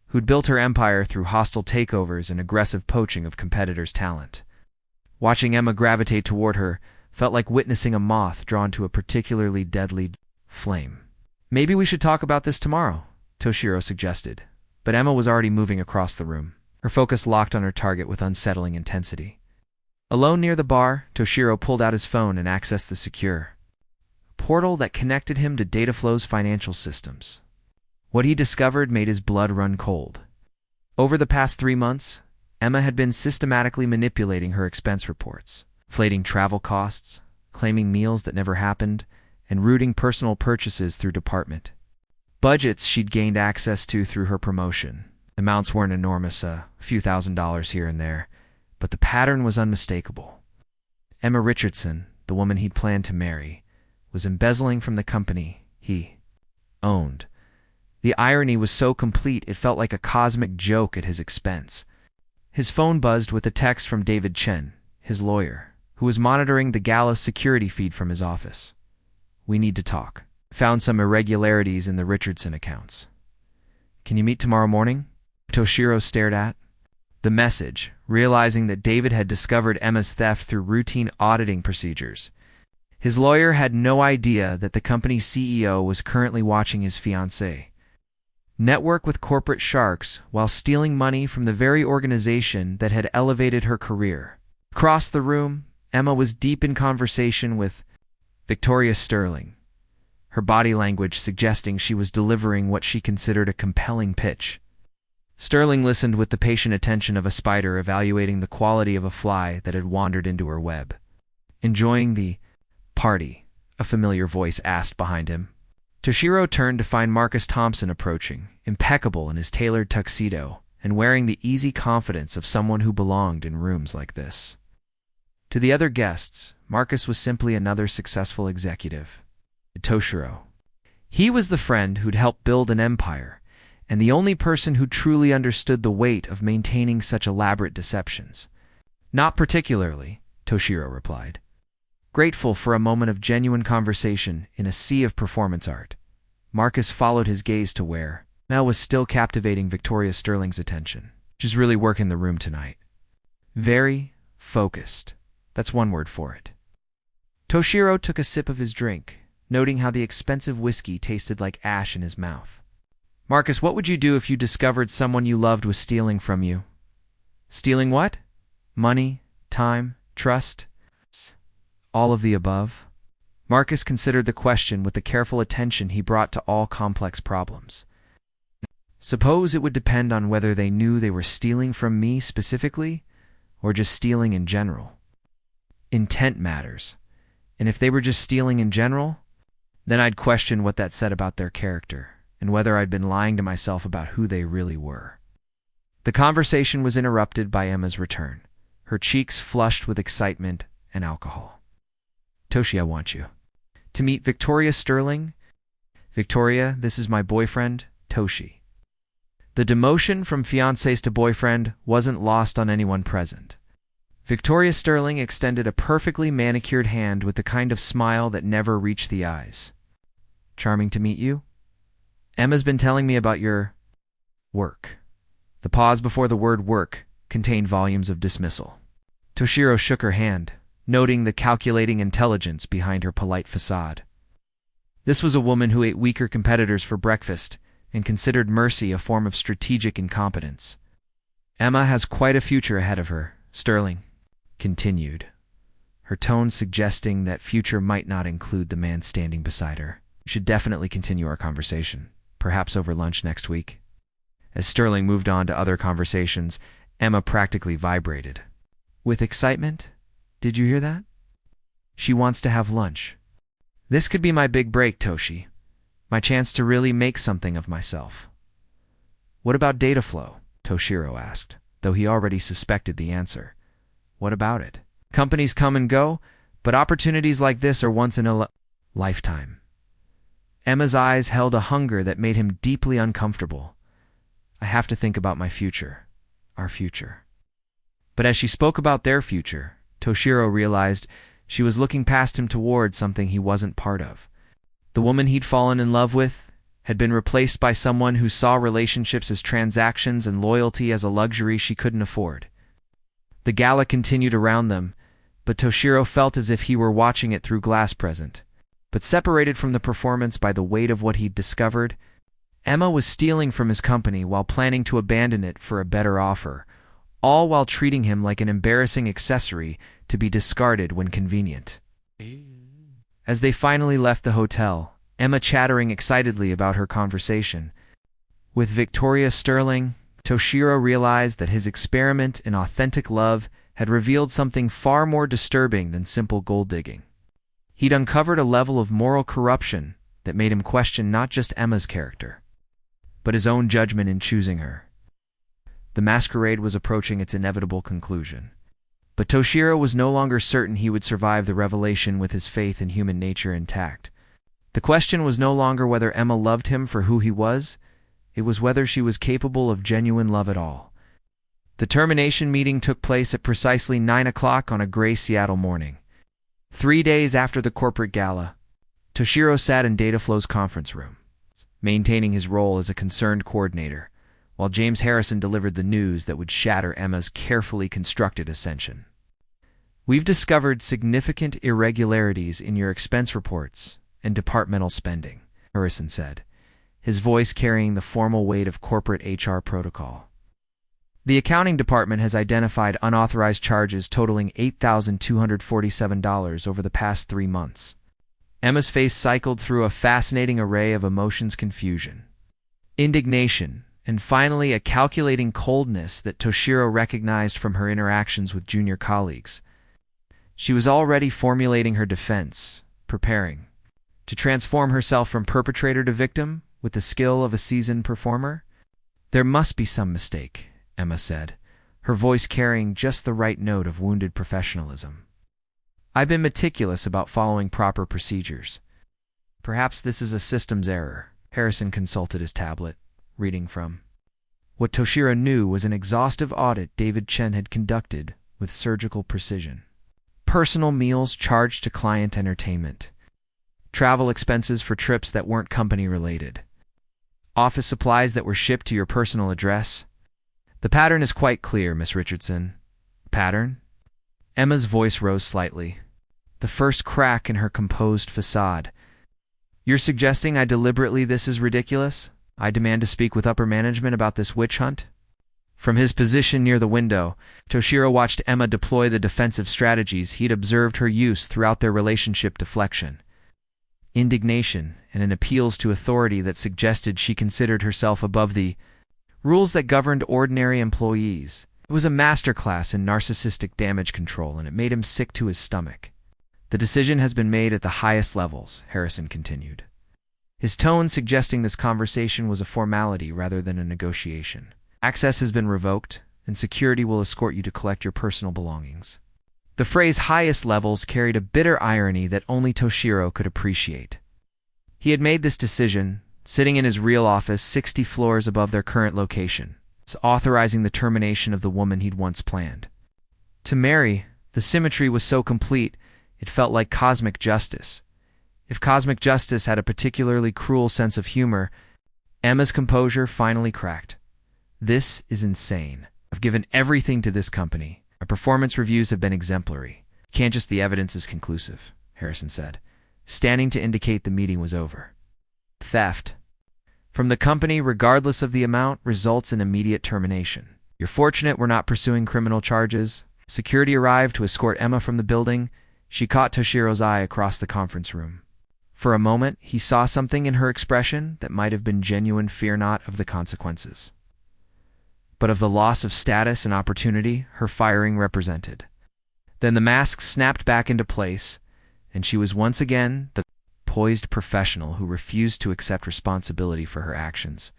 who'd built her empire through hostile takeovers and aggressive poaching of competitors' talent. Watching Emma gravitate toward her felt like witnessing a moth drawn to a particularly deadly flame. "Maybe we should talk about this tomorrow," Toshiro suggested, but Emma was already moving across the room, her focus locked on her target with unsettling intensity. Alone near the bar, Toshiro pulled out his phone and accessed the secure portal that connected him to Dataflow's financial systems. What he discovered made his blood run cold. Over the past 3 months, Emma had been systematically manipulating her expense reports, inflating travel costs, claiming meals that never happened, and routing personal purchases through department budgets she'd gained access to through her promotion. Amounts weren't enormous, a few $1,000s here and there, but the pattern was unmistakable. Emma Richardson, the woman he'd planned to marry, was embezzling from the company he owned. The irony was so complete it felt like a cosmic joke at his expense. His phone buzzed with a text from David Chen, his lawyer, who was monitoring the gala's security feed from his office. "We need to talk. Found some irregularities in the Richardson accounts. Can you meet tomorrow morning?" Toshiro stared at the message, realizing that David had discovered Emma's theft through routine auditing procedures. His lawyer had no idea that the company's CEO was currently watching his fiancée network with corporate sharks while stealing money from the very organization that had elevated her career. Across the room, Emma was deep in conversation with Victoria Sterling, her body language suggesting she was delivering what she considered a compelling pitch. Sterling listened with the patient attention of a spider evaluating the quality of a fly that had wandered into her web. "Enjoying the party?" a familiar voice asked behind him. Toshiro turned to find Marcus Thompson approaching, impeccable in his tailored tuxedo and wearing the easy confidence of someone who belonged in rooms like this. To the other guests, Marcus was simply another successful executive. Toshiro. He was the friend who'd helped build an empire, and the only person who truly understood the weight of maintaining such elaborate deceptions. "Not particularly," Toshiro replied, grateful for a moment of genuine conversation in a sea of performance art. Marcus followed his gaze to where Mel was still captivating Victoria Sterling's attention. "She's really working the room tonight. Very focused. That's one word for it." Toshiro took a sip of his drink, noting how the expensive whiskey tasted like ash in his mouth. "Marcus, what would you do if you discovered someone you loved was stealing from you?" "Stealing what? Money, time, trust?" "All of the above." Marcus considered the question with the careful attention he brought to all complex problems. "Suppose it would depend on whether they knew they were stealing from me specifically, or just stealing in general. Intent matters, and if they were just stealing in general, then I'd question what that said about their character. and whether I'd been lying to myself about who they really were. The conversation was interrupted by Emma's return, her cheeks flushed with excitement and alcohol. "Toshi, I want you to meet Victoria Sterling. Victoria, this is my boyfriend, Toshi." The demotion from fiancée to boyfriend wasn't lost on anyone present. Victoria Sterling extended a perfectly manicured hand with the kind of smile that never reached the eyes. "Charming to meet you. Emma's been telling me about your work." The pause before the word work contained volumes of dismissal. Toshiro shook her hand, noting the calculating intelligence behind her polite facade. This was a woman who ate weaker competitors for breakfast and considered mercy a form of strategic incompetence. "Emma has quite a future ahead of her," Sterling continued, her tone suggesting that future might not include the man standing beside her. "We should definitely continue our conversation, perhaps over lunch next week." As Sterling moved on to other conversations, Emma practically vibrated. With excitement? Did you hear that? She wants to have lunch. This could be my big break, Toshi. My chance to really make something of myself. "What about data flow?" Toshiro asked, though he already suspected the answer. "What about it? Companies come and go, but opportunities like this are once in a lifetime." Emma's eyes held a hunger that made him deeply uncomfortable. "I have to think about my future, our future." But as she spoke about their future, Toshiro realized she was looking past him toward something he wasn't part of. The woman he'd fallen in love with had been replaced by someone who saw relationships as transactions and loyalty as a luxury she couldn't afford. The gala continued around them, but Toshiro felt as if he were watching it through glass present. But separated from the performance by the weight of what he'd discovered, Emma was stealing from his company while planning to abandon it for a better offer, all while treating him like an embarrassing accessory to be discarded when convenient. As they finally left the hotel, Emma chattering excitedly about her conversation with Victoria Sterling, Toshiro realized that his experiment in authentic love had revealed something far more disturbing than simple gold digging. He'd uncovered a level of moral corruption that made him question not just Emma's character, but his own judgment in choosing her. The masquerade was approaching its inevitable conclusion, but Toshiro was no longer certain he would survive the revelation with his faith in human nature intact. The question was no longer whether Emma loved him for who he was, it was whether she was capable of genuine love at all. The termination meeting took place at precisely 9 o'clock on a gray Seattle morning. 3 days after the corporate gala, Toshiro sat in Dataflow's conference room, maintaining his role as a concerned coordinator, while James Harrison delivered the news that would shatter Emma's carefully constructed ascension. "We've discovered significant irregularities in your expense reports and departmental spending," Harrison said, his voice carrying the formal weight of corporate HR protocol. "The accounting department has identified unauthorized charges totaling $8,247 over the past 3 months. Emma's face cycled through a fascinating array of emotions: confusion, indignation, and finally a calculating coldness that Toshiro recognized from her interactions with junior colleagues. She was already formulating her defense, preparing to transform herself from perpetrator to victim with the skill of a seasoned performer. "There must be some mistake," Emma said, her voice carrying just the right note of wounded professionalism. "I've been meticulous about following proper procedures. Perhaps this is a systems error." Harrison consulted his tablet, reading from what Toshiro knew was an exhaustive audit David Chen had conducted with surgical precision. Personal meals charged to client entertainment, travel expenses for trips that weren't company-related, office supplies that were shipped to your personal address. "The pattern is quite clear, Miss Richardson." "Pattern?" Emma's voice rose slightly, the first crack in her composed facade. "You're suggesting I deliberately this is ridiculous? I demand to speak with upper management about this witch hunt?" From his position near the window, Toshiro watched Emma deploy the defensive strategies he'd observed her use throughout their relationship: deflection, indignation, and an appeals to authority that suggested she considered herself above the rules that governed ordinary employees. It was a masterclass in narcissistic damage control, and it made him sick to his stomach. "The decision has been made at the highest levels," Harrison continued. his tone suggesting this conversation was a formality rather than a negotiation. Access has been revoked, and security will escort you to collect your personal belongings. The phrase highest levels carried a bitter irony that only Toshiro could appreciate. He had made this decision, sitting in his real office 60 floors above their current location, authorizing the termination of the woman he'd once planned. To Mary, the symmetry was so complete, it felt like cosmic justice. If cosmic justice had a particularly cruel sense of humor, Emma's composure finally cracked. This is insane. I've given everything to this company. My performance reviews have been exemplary. Can't just the evidence is conclusive, Harrison said, standing to indicate the meeting was over. Theft from the company, regardless of the amount, results in immediate termination. You're fortunate we're not pursuing criminal charges. Security arrived to escort Emma from the building. She caught Toshiro's eye across the conference room. For a moment, he saw something in her expression that might have been genuine fear, not of the consequences, but of the loss of status and opportunity her firing represented. Then the mask snapped back into place, and she was once again the poised professional who refused to accept responsibility for her actions.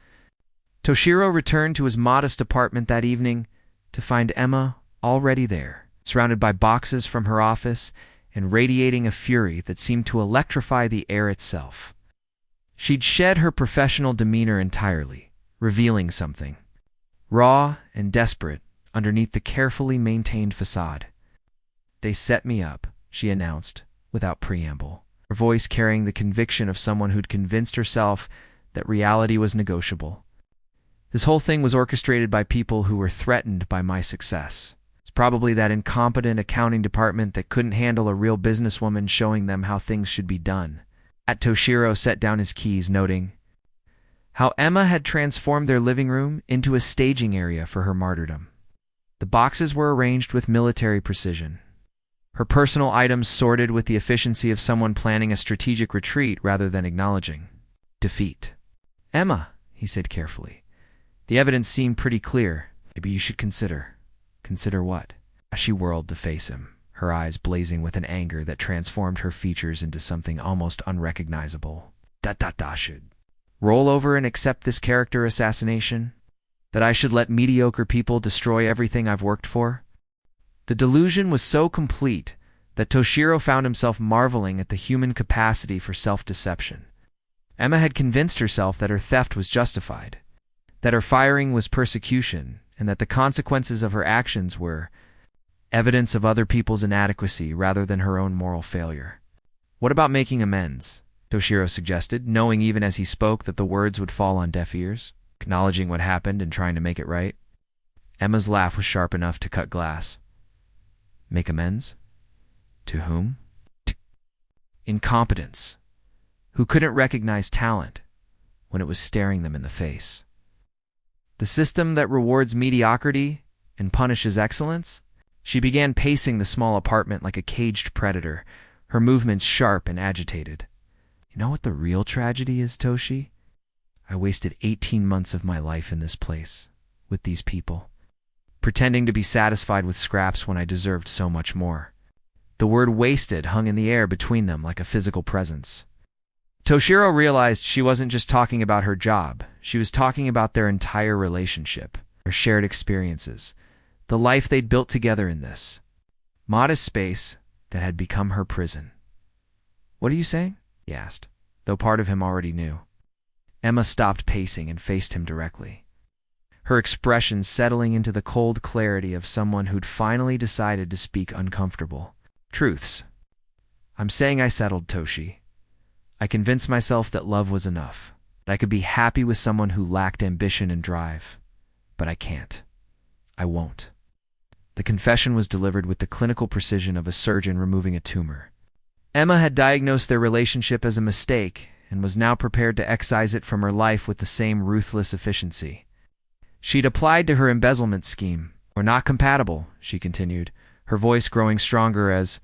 Toshiro returned to his modest apartment that evening to find Emma already there, surrounded by boxes from her office and radiating a fury that seemed to electrify the air itself. She'd shed her professional demeanor entirely, revealing something raw and desperate underneath the carefully maintained facade. "They set me up," she announced, without preamble, her voice carrying the conviction of someone who'd convinced herself that reality was negotiable. "This whole thing was orchestrated by people who were threatened by my success. It's probably that incompetent accounting department that couldn't handle a real businesswoman showing them how things should be done." Toshiro set down his keys, noting how Emma had transformed their living room into a staging area for her martyrdom. The boxes were arranged with military precision, her personal items sorted with the efficiency of someone planning a strategic retreat rather than acknowledging defeat. "Emma," he said carefully, "the evidence seemed pretty clear. Maybe you should consider." "Consider what?" She whirled to face him, her eyes blazing with an anger that transformed her features into something almost unrecognizable. Should roll over and accept this character assassination? That I should let mediocre people destroy everything I've worked for? The delusion was so complete that Toshiro found himself marveling at the human capacity for self-deception. Emma had convinced herself that her theft was justified, that her firing was persecution, and that the consequences of her actions were evidence of other people's inadequacy rather than her own moral failure. "What about making amends?" Toshiro suggested, knowing even as he spoke that the words would fall on deaf ears. "Acknowledging what happened and trying to make it right." Emma's laugh was sharp enough to cut glass. "Make amends? To whom?" Incompetence, who couldn't recognize talent when it was staring them in the face. The system that rewards mediocrity and punishes excellence? She began pacing the small apartment like a caged predator, her movements sharp and agitated. "You know what the real tragedy is, Toshi? I wasted 18 months of my life in this place, with these people, pretending to be satisfied with scraps when I deserved so much more." The word wasted hung in the air between them like a physical presence. Toshiro realized she wasn't just talking about her job. She was talking about their entire relationship, their shared experiences, the life they'd built together in this modest space that had become her prison. "What are you saying?" he asked, though part of him already knew. Emma stopped pacing and faced him directly, her expression settling into the cold clarity of someone who'd finally decided to speak uncomfortable truths. "I'm saying I settled, Toshi. I convinced myself that love was enough, that I could be happy with someone who lacked ambition and drive. But I can't. I won't." The confession was delivered with the clinical precision of a surgeon removing a tumor. Emma had diagnosed their relationship as a mistake and was now prepared to excise it from her life with the same ruthless efficiency. She'd applied to her embezzlement scheme. "We're not compatible," she continued, her voice growing stronger as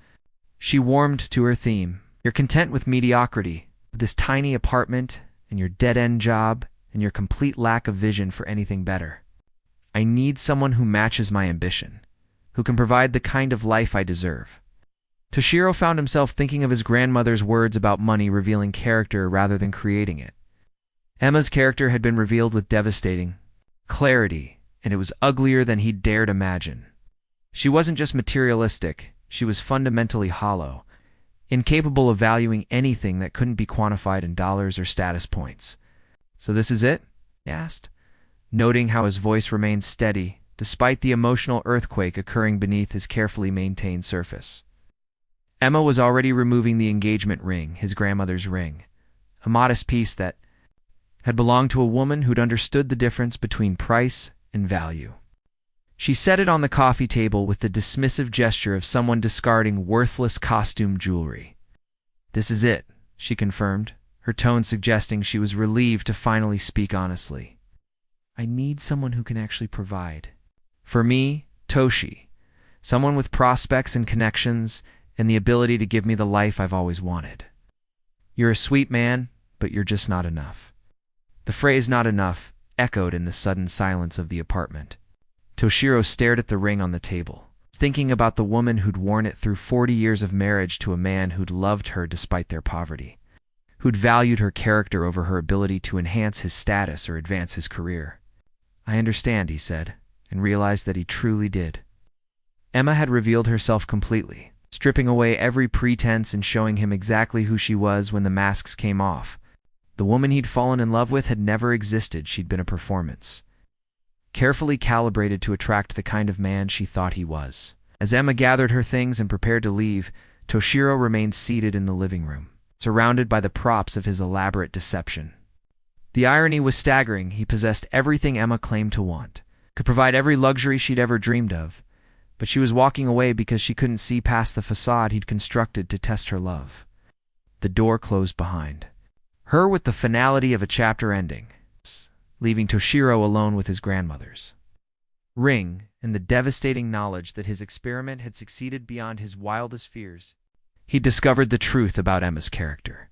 she warmed to her theme. "You're content with mediocrity, with this tiny apartment and your dead-end job and your complete lack of vision for anything better. I need someone who matches my ambition, who can provide the kind of life I deserve." Toshiro found himself thinking of his grandmother's words about money revealing character rather than creating it. Emma's character had been revealed with devastating clarity, and it was uglier than he'd dared imagine. She wasn't just materialistic, she was fundamentally hollow, incapable of valuing anything that couldn't be quantified in dollars or status points. "So this is it?" he asked, noting how his voice remained steady, despite the emotional earthquake occurring beneath his carefully maintained surface. Emma was already removing the engagement ring, his grandmother's ring, a modest piece that had belonged to a woman who'd understood the difference between price and value. She set it on the coffee table with the dismissive gesture of someone discarding worthless costume jewelry. "This is it," she confirmed, her tone suggesting she was relieved to finally speak honestly. "I need someone who can actually provide. For me, Toshi, someone with prospects and connections and the ability to give me the life I've always wanted. You're a sweet man, but you're just not enough." The phrase "not enough" echoed in the sudden silence of the apartment. Toshiro stared at the ring on the table, thinking about the woman who'd worn it through 40 years of marriage to a man who'd loved her despite their poverty, who'd valued her character over her ability to enhance his status or advance his career. "I understand," he said, and realized that he truly did. Emma had revealed herself completely, stripping away every pretense and showing him exactly who she was when the masks came off. The woman he'd fallen in love with had never existed, she'd been a performance, carefully calibrated to attract the kind of man she thought he was. As Emma gathered her things and prepared to leave, Toshiro remained seated in the living room, surrounded by the props of his elaborate deception. The irony was staggering. He possessed everything Emma claimed to want, could provide every luxury she'd ever dreamed of, but she was walking away because she couldn't see past the facade he'd constructed to test her love. The door closed behind her with the finality of a chapter ending, leaving Toshiro alone with his grandmother's ring and the devastating knowledge that his experiment had succeeded beyond his wildest fears. He discovered the truth about Emma's character.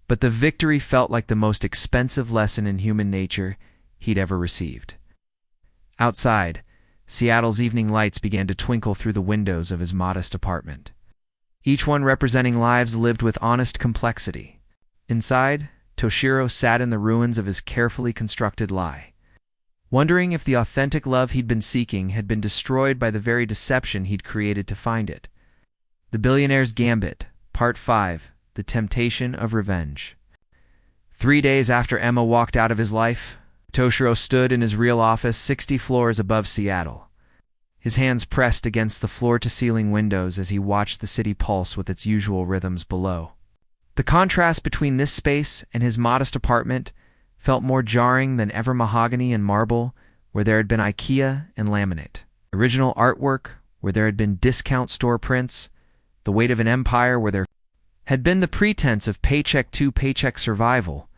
But the victory felt like the most expensive lesson in human nature he'd ever received. Outside, Seattle's evening lights began to twinkle through the windows of his modest apartment, each one representing lives lived with honest complexity. Inside, Toshiro sat in the ruins of his carefully constructed lie, wondering if the authentic love he'd been seeking had been destroyed by the very deception he'd created to find it. The Billionaire's Gambit, Part 5, The Temptation of Revenge. 3 days after Emma walked out of his life, Toshiro stood in his real office 60 floors above Seattle, his hands pressed against the floor-to-ceiling windows as he watched the city pulse with its usual rhythms below. The contrast between this space and his modest apartment felt more jarring than ever. Mahogany and marble, where there had been IKEA and laminate. Original artwork, where there had been discount store prints. The weight of an empire, where there had been the pretense of paycheck to paycheck survival.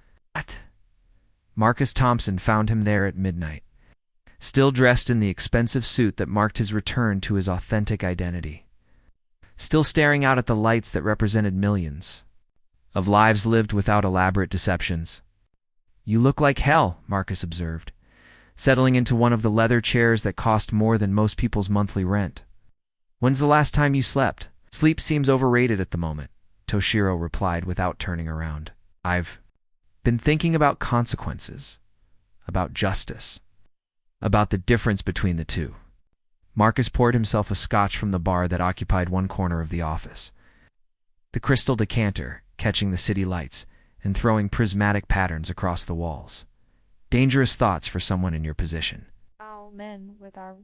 Marcus Thompson found him there at midnight, still dressed in the expensive suit that marked his return to his authentic identity, still staring out at the lights that represented millions of lives lived without elaborate deceptions. "You look like hell," Marcus observed, settling into one of the leather chairs that cost more than most people's monthly rent. "When's the last time you slept?" "Sleep seems overrated at the moment," Toshiro replied without turning around. "I've been thinking about consequences, about justice, about the difference between the two." Marcus poured himself a scotch from the bar that occupied one corner of the office, the crystal decanter catching the city lights and throwing prismatic patterns across the walls. "Dangerous thoughts for someone in your position. All men with our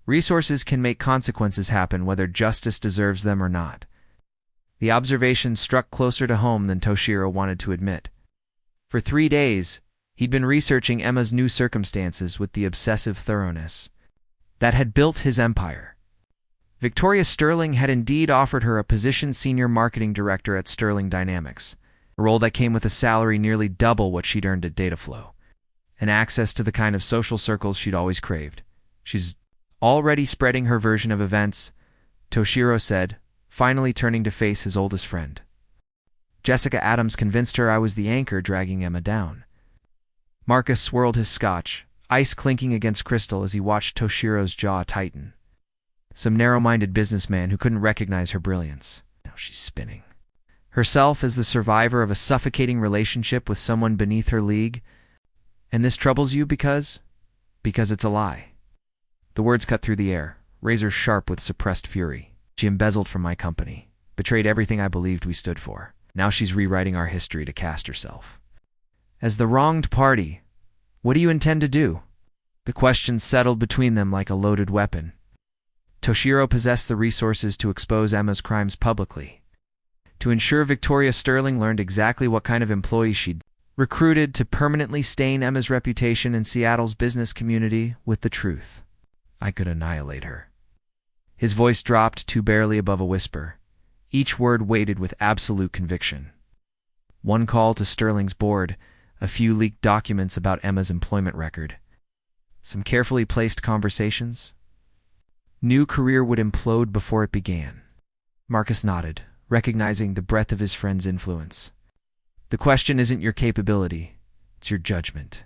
Resources can make consequences happen whether justice deserves them or not." The observation struck closer to home than Toshiro wanted to admit. For 3 days, he'd been researching Emma's new circumstances with the obsessive thoroughness that had built his empire. Victoria Sterling had indeed offered her a position senior marketing director at Sterling Dynamics, a role that came with a salary nearly double what she'd earned at Dataflow, and access to the kind of social circles she'd always craved. "She's already spreading her version of events," Toshiro said, finally turning to face his oldest friend. "Jessica Adams convinced her I was the anchor dragging Emma down." Marcus swirled his scotch, ice clinking against crystal as he watched Toshiro's jaw tighten. some narrow-minded businessman who couldn't recognize her brilliance. Now she's spinning. Herself as the survivor of a suffocating relationship with someone beneath her league. And this troubles you because it's a lie. The words cut through the air, razor sharp with suppressed fury. She embezzled from my company, betrayed everything I believed we stood for. Now she's rewriting our history to cast herself. As the wronged party, what do you intend to do? The question settled between them like a loaded weapon. Toshiro possessed the resources to expose Emma's crimes publicly, to ensure Victoria Sterling learned exactly what kind of employee she'd recruited to permanently stain Emma's reputation in Seattle's business community with the truth. I could annihilate her. His voice dropped to barely above a whisper, each word weighted with absolute conviction. One call to Sterling's board, a few leaked documents about Emma's employment record, some carefully placed conversations. New career would implode before it began. Marcus nodded, recognizing the breadth of his friend's influence. The question isn't your capability, it's your judgment.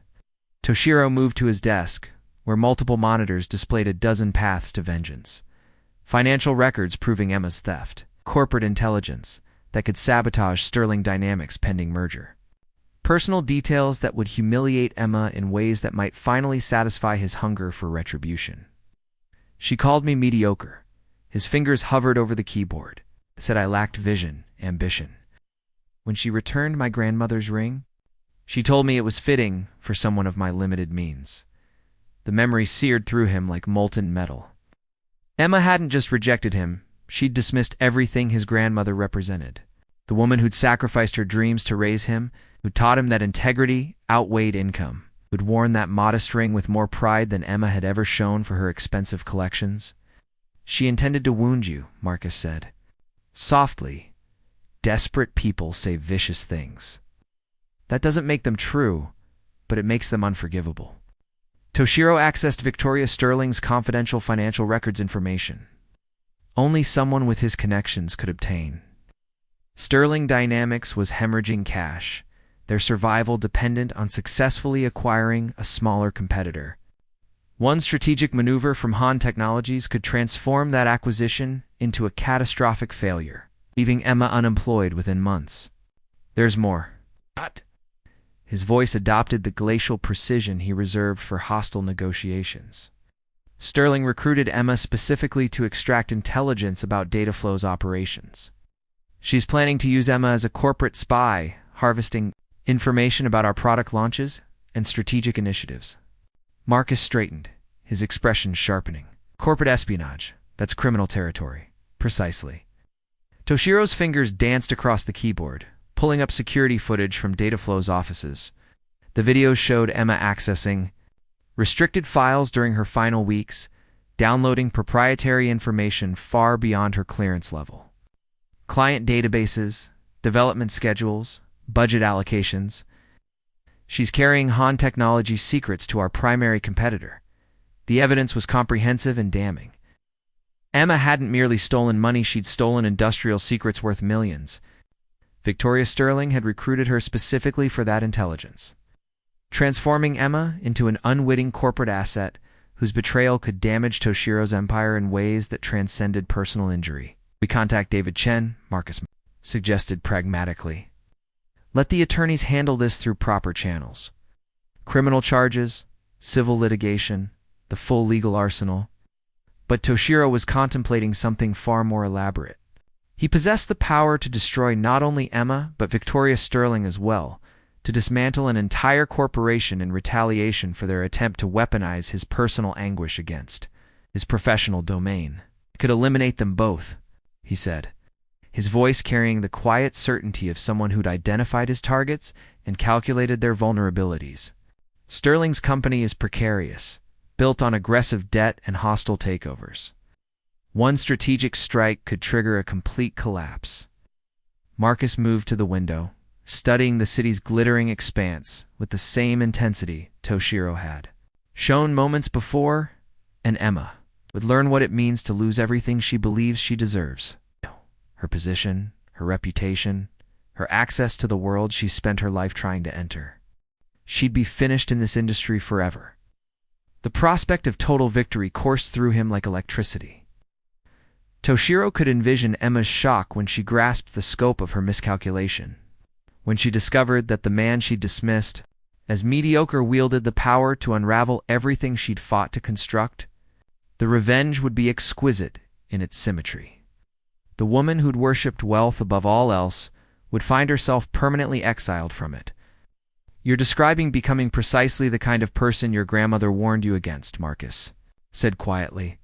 Toshiro moved to his desk, where multiple monitors displayed a dozen paths to vengeance. Financial records proving Emma's theft, corporate intelligence that could sabotage Sterling Dynamics' pending merger, personal details that would humiliate Emma in ways that might finally satisfy his hunger for retribution. She called me mediocre. His fingers hovered over the keyboard, said I lacked vision, ambition. When she returned my grandmother's ring, she told me it was fitting for someone of my limited means. The memory seared through him like molten metal. Emma hadn't just rejected him, she'd dismissed everything his grandmother represented. The woman who'd sacrificed her dreams to raise him, who'd taught him that integrity outweighed income, who'd worn that modest ring with more pride than Emma had ever shown for her expensive collections. She intended to wound you, Marcus said. Softly. Desperate people say vicious things. That doesn't make them true, but it makes them unforgivable. Toshiro accessed Victoria Sterling's confidential financial records information. Only someone with his connections could obtain. Sterling Dynamics was hemorrhaging cash, their survival dependent on successfully acquiring a smaller competitor. One strategic maneuver from Han Technologies could transform that acquisition into a catastrophic failure, leaving Emma unemployed within months. There's more. What? His voice adopted the glacial precision he reserved for hostile negotiations. Sterling recruited Emma specifically to extract intelligence about Dataflow's operations. She's planning to use Emma as a corporate spy, harvesting information about our product launches and strategic initiatives. Marcus straightened, his expression sharpening. Corporate espionage, that's criminal territory. Precisely. Toshiro's fingers danced across the keyboard, pulling up security footage from Dataflow's offices. The videos showed Emma accessing restricted files during her final weeks, downloading proprietary information far beyond her clearance level. Client databases, development schedules, budget allocations. She's carrying Han Technology's secrets to our primary competitor. The evidence was comprehensive and damning. Emma hadn't merely stolen money, she'd stolen industrial secrets worth millions. Victoria Sterling had recruited her specifically for that intelligence, transforming Emma into an unwitting corporate asset whose betrayal could damage Toshiro's empire in ways that transcended personal injury. We contact David Chen, Marcus suggested pragmatically. Let the attorneys handle this through proper channels. Criminal charges, civil litigation, the full legal arsenal. But Toshiro was contemplating something far more elaborate. He possessed the power to destroy not only Emma, but Victoria Sterling as well, to dismantle an entire corporation in retaliation for their attempt to weaponize his personal anguish against his professional domain. It could eliminate them both, he said, his voice carrying the quiet certainty of someone who'd identified his targets and calculated their vulnerabilities. Sterling's company is precarious, built on aggressive debt and hostile takeovers. One strategic strike could trigger a complete collapse. Marcus moved to the window, studying the city's glittering expanse with the same intensity Toshiro had shown moments before, and Emma would learn what it means to lose everything she believes she deserves. Her position, her reputation, her access to the world she spent her life trying to enter. She'd be finished in this industry forever. The prospect of total victory coursed through him like electricity. Toshiro could envision Emma's shock when she grasped the scope of her miscalculation. When she discovered that the man she'd dismissed as mediocre wielded the power to unravel everything she'd fought to construct, the revenge would be exquisite in its symmetry. The woman who'd worshipped wealth above all else would find herself permanently exiled from it. "You're describing becoming precisely the kind of person your grandmother warned you against," Marcus said quietly.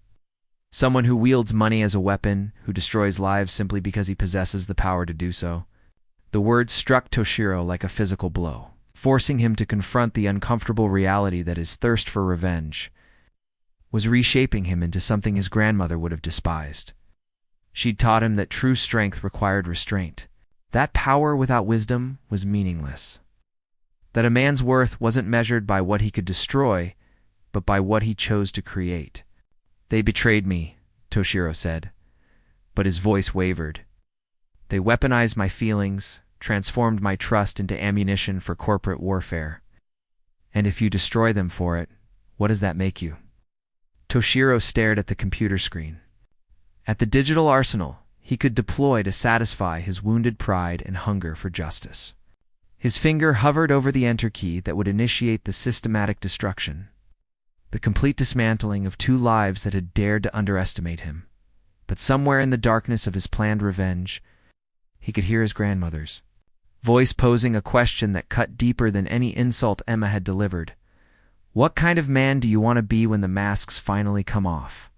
"Someone who wields money as a weapon, who destroys lives simply because he possesses the power to do so." The words struck Toshiro like a physical blow, forcing him to confront the uncomfortable reality that his thirst for revenge was reshaping him into something his grandmother would have despised. She'd taught him that true strength required restraint, that power without wisdom was meaningless, that a man's worth wasn't measured by what he could destroy, but by what he chose to create. "They betrayed me," Toshiro said, but his voice wavered. "They weaponized my feelings, transformed my trust into ammunition for corporate warfare. And if you destroy them for it, what does that make you?" Toshiro stared at the computer screen, at the digital arsenal he could deploy to satisfy his wounded pride and hunger for justice. His finger hovered over the enter key that would initiate the systematic destruction, the complete dismantling of two lives that had dared to underestimate him. But somewhere in the darkness of his planned revenge, he could hear his grandmother's voice posing a question that cut deeper than any insult Emma had delivered. "What kind of man do you want to be when the masks finally come off?"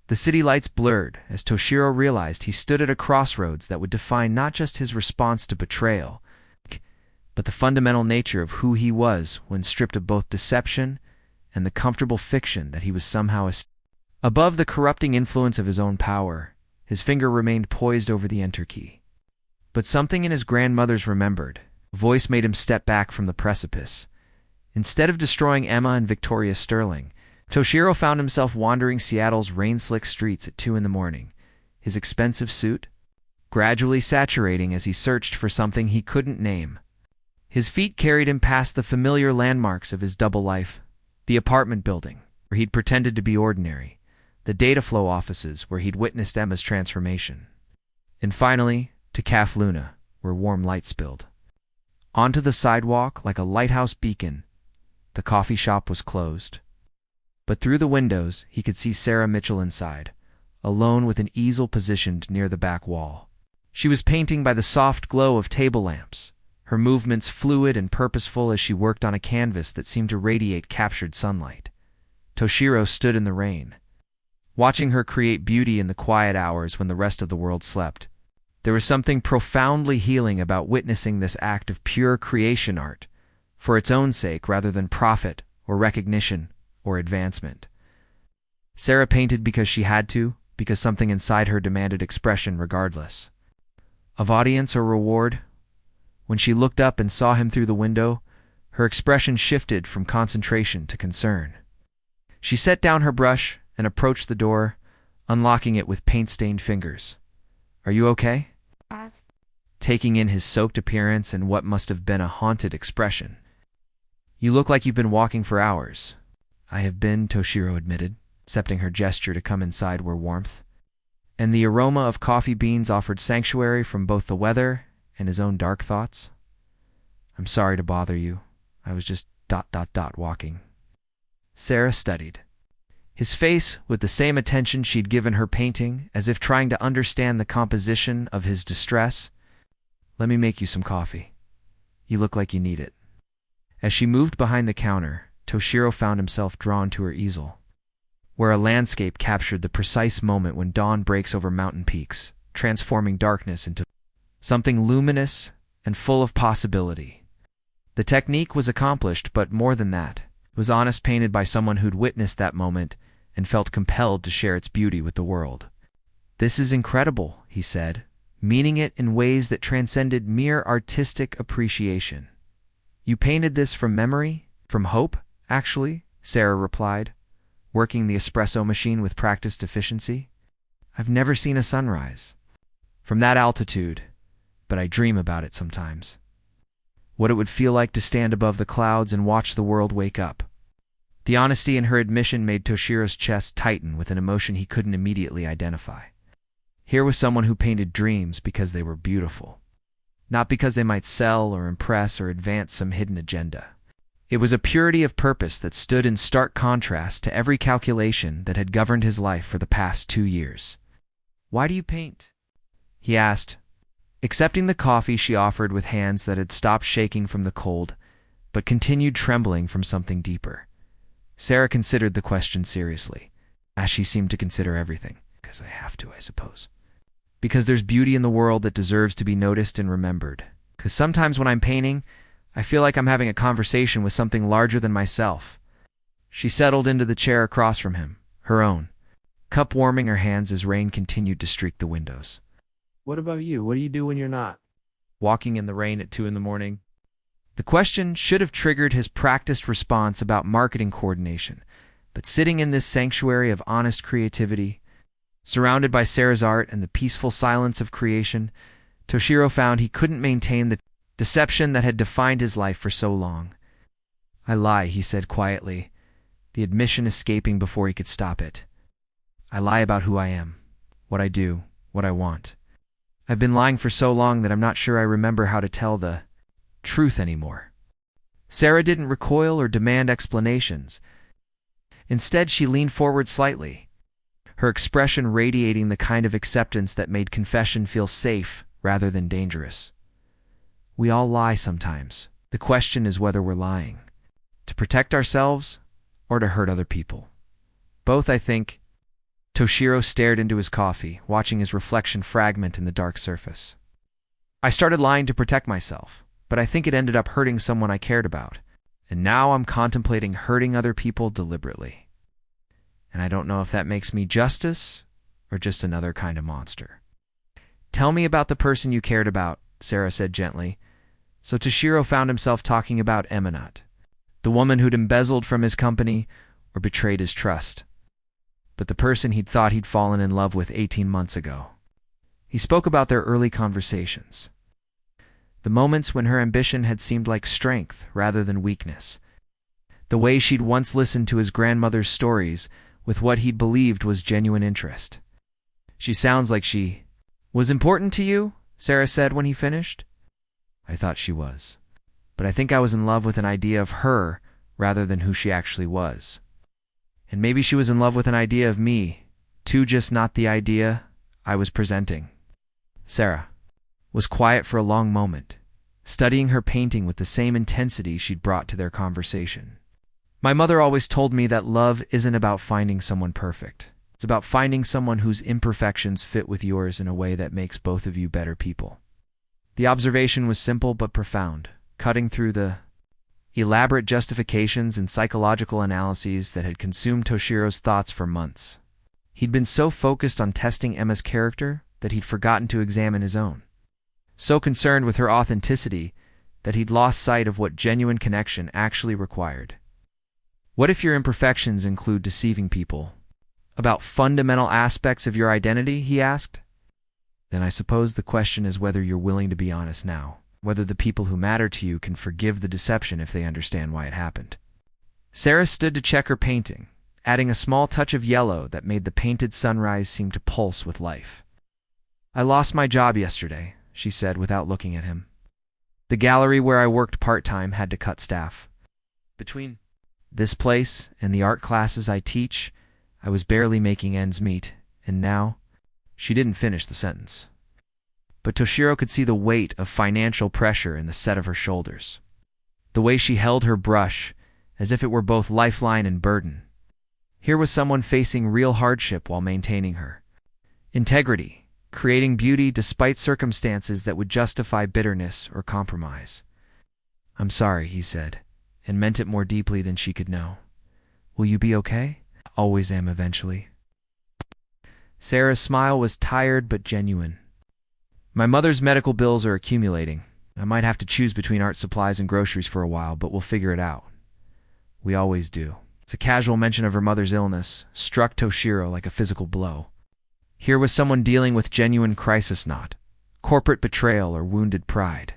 The city lights blurred as Toshiro realized he stood at a crossroads that would define not just his response to betrayal, but the fundamental nature of who he was when stripped of both deception and the comfortable fiction that he was somehow above the corrupting influence of his own power. His finger remained poised over the enter key. But something in his grandmother's remembered voice made him step back from the precipice. Instead of destroying Emma and Victoria Sterling, Toshiro found himself wandering Seattle's rain-slick streets at 2 a.m, his expensive suit gradually saturating as he searched for something he couldn't name. His feet carried him past the familiar landmarks of his double life, the apartment building, where he'd pretended to be ordinary, the data flow offices where he'd witnessed Emma's transformation, and finally, to Caf Luna, where warm light spilled onto the sidewalk like a lighthouse beacon. The coffee shop was closed, but through the windows he could see Sarah Mitchell inside, alone with an easel positioned near the back wall. She was painting by the soft glow of table lamps, her movements fluid and purposeful as she worked on a canvas that seemed to radiate captured sunlight. Toshiro stood in the rain, watching her create beauty in the quiet hours when the rest of the world slept. There was something profoundly healing about witnessing this act of pure creation art, for its own sake rather than profit or recognition or advancement. Sarah painted because she had to, because something inside her demanded expression regardless of audience or reward. When she looked up and saw him through the window, her expression shifted from concentration to concern. She set down her brush and approached the door, unlocking it with paint-stained fingers. "Are you okay?" Taking in his soaked appearance and what must have been a haunted expression. "You look like you've been walking for hours." "I have been," Toshiro admitted, accepting her gesture to come inside where warmth and the aroma of coffee beans offered sanctuary from both the weather and his own dark thoughts. "I'm sorry to bother you. I was just ... walking." Sarah studied his face with the same attention she'd given her painting, as if trying to understand the composition of his distress. "Let me make you some coffee. You look like you need it." As she moved behind the counter, Toshiro found himself drawn to her easel, where a landscape captured the precise moment when dawn breaks over mountain peaks, transforming darkness into something luminous and full of possibility. The technique was accomplished, but more than that, it was honest, painted by someone who'd witnessed that moment and felt compelled to share its beauty with the world. "This is incredible," he said, meaning it in ways that transcended mere artistic appreciation. "You painted this from memory? From hope, actually," Sarah replied, working the espresso machine with practiced efficiency. "I've never seen a sunrise from that altitude, but I dream about it sometimes. What it would feel like to stand above the clouds and watch the world wake up." The honesty in her admission made Toshiro's chest tighten with an emotion he couldn't immediately identify. Here was someone who painted dreams because they were beautiful, not because they might sell or impress or advance some hidden agenda. It was a purity of purpose that stood in stark contrast to every calculation that had governed his life for the past 2 years. "Why do you paint?" he asked, accepting the coffee she offered with hands that had stopped shaking from the cold, but continued trembling from something deeper. Sarah considered the question seriously, as she seemed to consider everything. "Because I have to, I suppose. Because there's beauty in the world that deserves to be noticed and remembered. Because sometimes when I'm painting, I feel like I'm having a conversation with something larger than myself." She settled into the chair across from him, her own, cup warming her hands as rain continued to streak the windows. "What about you? What do you do when you're not walking in the rain at 2 in the morning? The question should have triggered his practiced response about marketing coordination, but sitting in this sanctuary of honest creativity, surrounded by Sarah's art and the peaceful silence of creation, Toshiro found he couldn't maintain the deception that had defined his life for so long. "I lie," he said quietly, the admission escaping before he could stop it. "I lie about who I am, what I do, what I want. I've been lying for so long that I'm not sure I remember how to tell the truth anymore." Sarah didn't recoil or demand explanations. Instead, she leaned forward slightly, her expression radiating the kind of acceptance that made confession feel safe rather than dangerous. "We all lie sometimes. The question is whether we're lying to protect ourselves or to hurt other people. Both, I think." Toshiro stared into his coffee, watching his reflection fragment in the dark surface. "I started lying to protect myself, but I think it ended up hurting someone I cared about. And now I'm contemplating hurting other people deliberately. And I don't know if that makes me justice or just another kind of monster." "Tell me about the person you cared about," Sarah said gently. So Toshiro found himself talking about Emma, the woman who'd embezzled from his company or betrayed his trust, but the person he'd thought he'd fallen in love with 18 months ago. He spoke about their early conversations, the moments when her ambition had seemed like strength rather than weakness, the way she'd once listened to his grandmother's stories with what he'd believed was genuine interest. "She sounds like she was important to you," Sarah said when he finished. "I thought she was, but I think I was in love with an idea of her rather than who she actually was. And maybe she was in love with an idea of me, too, just not the idea I was presenting." Sarah was quiet for a long moment, studying her painting with the same intensity she'd brought to their conversation. "My mother always told me that love isn't about finding someone perfect. It's about finding someone whose imperfections fit with yours in a way that makes both of you better people." The observation was simple but profound, cutting through the elaborate justifications and psychological analyses that had consumed Toshiro's thoughts for months. He'd been so focused on testing Emma's character that he'd forgotten to examine his own, so concerned with her authenticity that he'd lost sight of what genuine connection actually required. "What if your imperfections include deceiving people about fundamental aspects of your identity?" he asked. "Then I suppose the question is whether you're willing to be honest now, whether the people who matter to you can forgive the deception if they understand why it happened." Sarah stood to check her painting, adding a small touch of yellow that made the painted sunrise seem to pulse with life. "I lost my job yesterday," she said without looking at him. "The gallery where I worked part-time had to cut staff. Between this place and the art classes I teach, I was barely making ends meet, and now—" She didn't finish the sentence, but Toshiro could see the weight of financial pressure in the set of her shoulders, the way she held her brush as if it were both lifeline and burden. Here was someone facing real hardship while maintaining her integrity, creating beauty despite circumstances that would justify bitterness or compromise. "I'm sorry," he said, and meant it more deeply than she could know. "Will you be okay?" "Always am eventually." Sarah's smile was tired but genuine. "My mother's medical bills are accumulating. I might have to choose between art supplies and groceries for a while, but we'll figure it out. We always do." It's a casual mention of her mother's illness struck Toshiro like a physical blow. Here was someone dealing with genuine crisis, not corporate betrayal or wounded pride,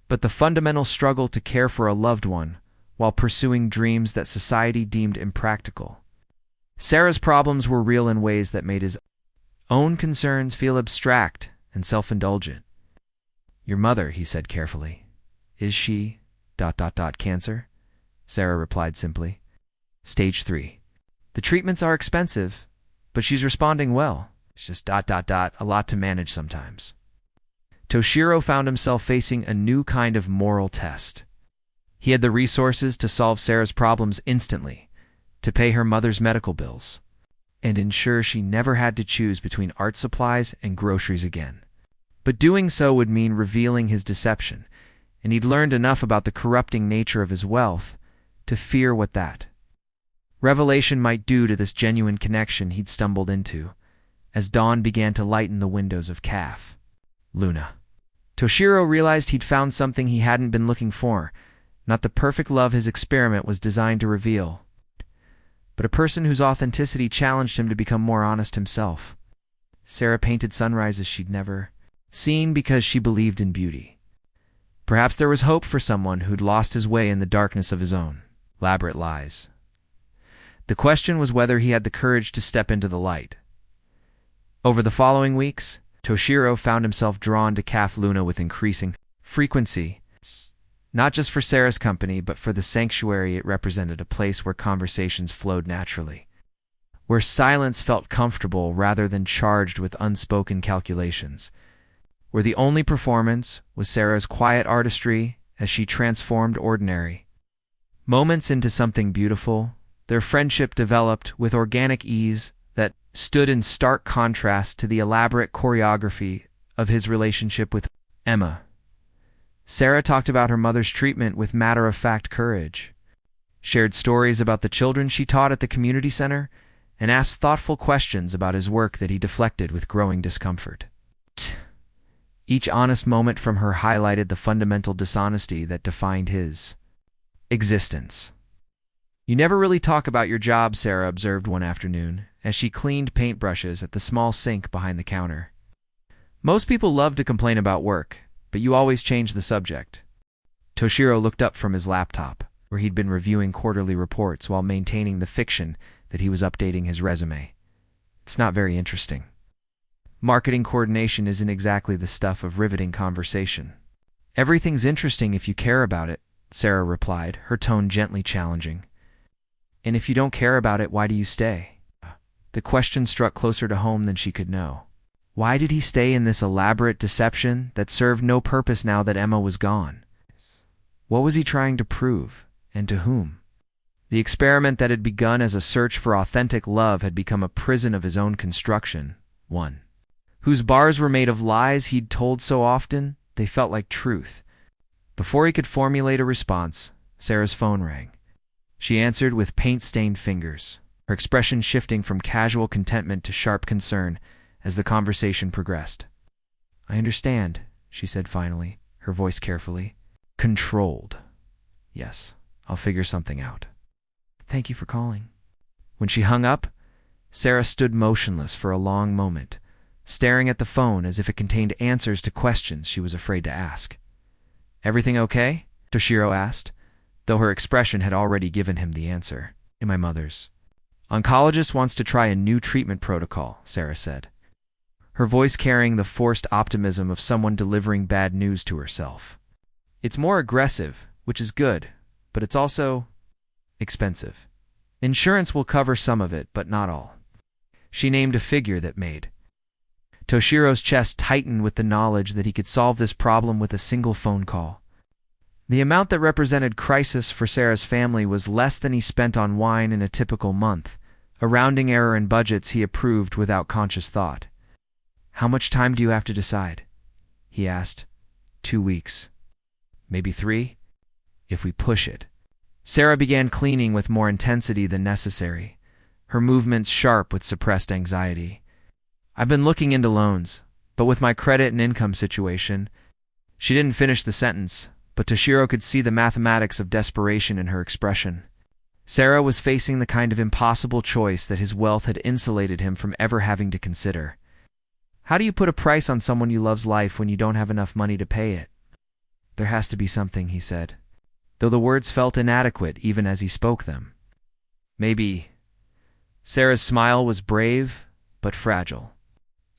but the fundamental struggle to care for a loved one while pursuing dreams that society deemed impractical. Sarah's problems were real in ways that made his own concerns feel abstract and self-indulgent. Your mother, he said carefully. Is she... cancer? Sarah replied simply. Stage 3. The treatments are expensive, but she's responding well. It's just ... a lot to manage sometimes. Toshiro found himself facing a new kind of moral test. He had the resources to solve Sarah's problems instantly, to pay her mother's medical bills, and ensure she never had to choose between art supplies and groceries again. But doing so would mean revealing his deception, and he'd learned enough about the corrupting nature of his wealth to fear what that revelation might do to this genuine connection he'd stumbled into, as dawn began to lighten the windows of Calf Luna. Toshiro realized he'd found something he hadn't been looking for, not the perfect love his experiment was designed to reveal, but a person whose authenticity challenged him to become more honest himself. Sarah painted sunrises she'd never seen because she believed in beauty. Perhaps there was hope for someone who'd lost his way in the darkness of his own elaborate lies. The question was whether he had the courage to step into the light. Over the following weeks, Toshiro found himself drawn to Calf Luna with increasing frequency, not just for Sarah's company, but for the sanctuary it represented, a place where conversations flowed naturally, where silence felt comfortable rather than charged with unspoken calculations, where the only performance was Sarah's quiet artistry as she transformed ordinary moments into something beautiful. Their friendship developed with organic ease that stood in stark contrast to the elaborate choreography of his relationship with Emma. Sarah talked about her mother's treatment with matter-of-fact courage, shared stories about the children she taught at the community center, and asked thoughtful questions about his work that he deflected with growing discomfort. Each honest moment from her highlighted the fundamental dishonesty that defined his existence. You never really talk about your job, Sarah observed one afternoon, as she cleaned paintbrushes at the small sink behind the counter. Most people love to complain about work, but you always change the subject. Toshiro looked up from his laptop, where he'd been reviewing quarterly reports while maintaining the fiction that he was updating his resume. It's not very interesting. Marketing coordination isn't exactly the stuff of riveting conversation. Everything's interesting if you care about it, Sarah replied, her tone gently challenging. And if you don't care about it, why do you stay? The question struck closer to home than she could know. Why did he stay in this elaborate deception that served no purpose now that Emma was gone? What was he trying to prove, and to whom? The experiment that had begun as a search for authentic love had become a prison of his own construction, one whose bars were made of lies he'd told so often they felt like truth. Before he could formulate a response, Sarah's phone rang. She answered with paint-stained fingers, her expression shifting from casual contentment to sharp concern as the conversation progressed. I understand, she said finally, her voice carefully controlled. Yes, I'll figure something out. Thank you for calling. When she hung up, Sarah stood motionless for a long moment, staring at the phone as if it contained answers to questions she was afraid to ask. Everything okay? Toshiro asked, though her expression had already given him the answer. In my mother's oncologist wants to try a new treatment protocol, Sarah said, her voice carrying the forced optimism of someone delivering bad news to herself. It's more aggressive, which is good, but it's also expensive. Insurance will cover some of it, but not all. She named a figure that made Toshiro's chest tighten with the knowledge that he could solve this problem with a single phone call. The amount that represented crisis for Sarah's family was less than he spent on wine in a typical month, a rounding error in budgets he approved without conscious thought. How much time do you have to decide? He asked. 2 weeks. Maybe 3? If we push it. Sarah began cleaning with more intensity than necessary, her movements sharp with suppressed anxiety. I've been looking into loans, but with my credit and income situation. She didn't finish the sentence, but Toshiro could see the mathematics of desperation in her expression. Sarah was facing the kind of impossible choice that his wealth had insulated him from ever having to consider. How do you put a price on someone you love's life when you don't have enough money to pay it? There has to be something, he said, though the words felt inadequate even as he spoke them. Maybe. Sarah's smile was brave, but fragile.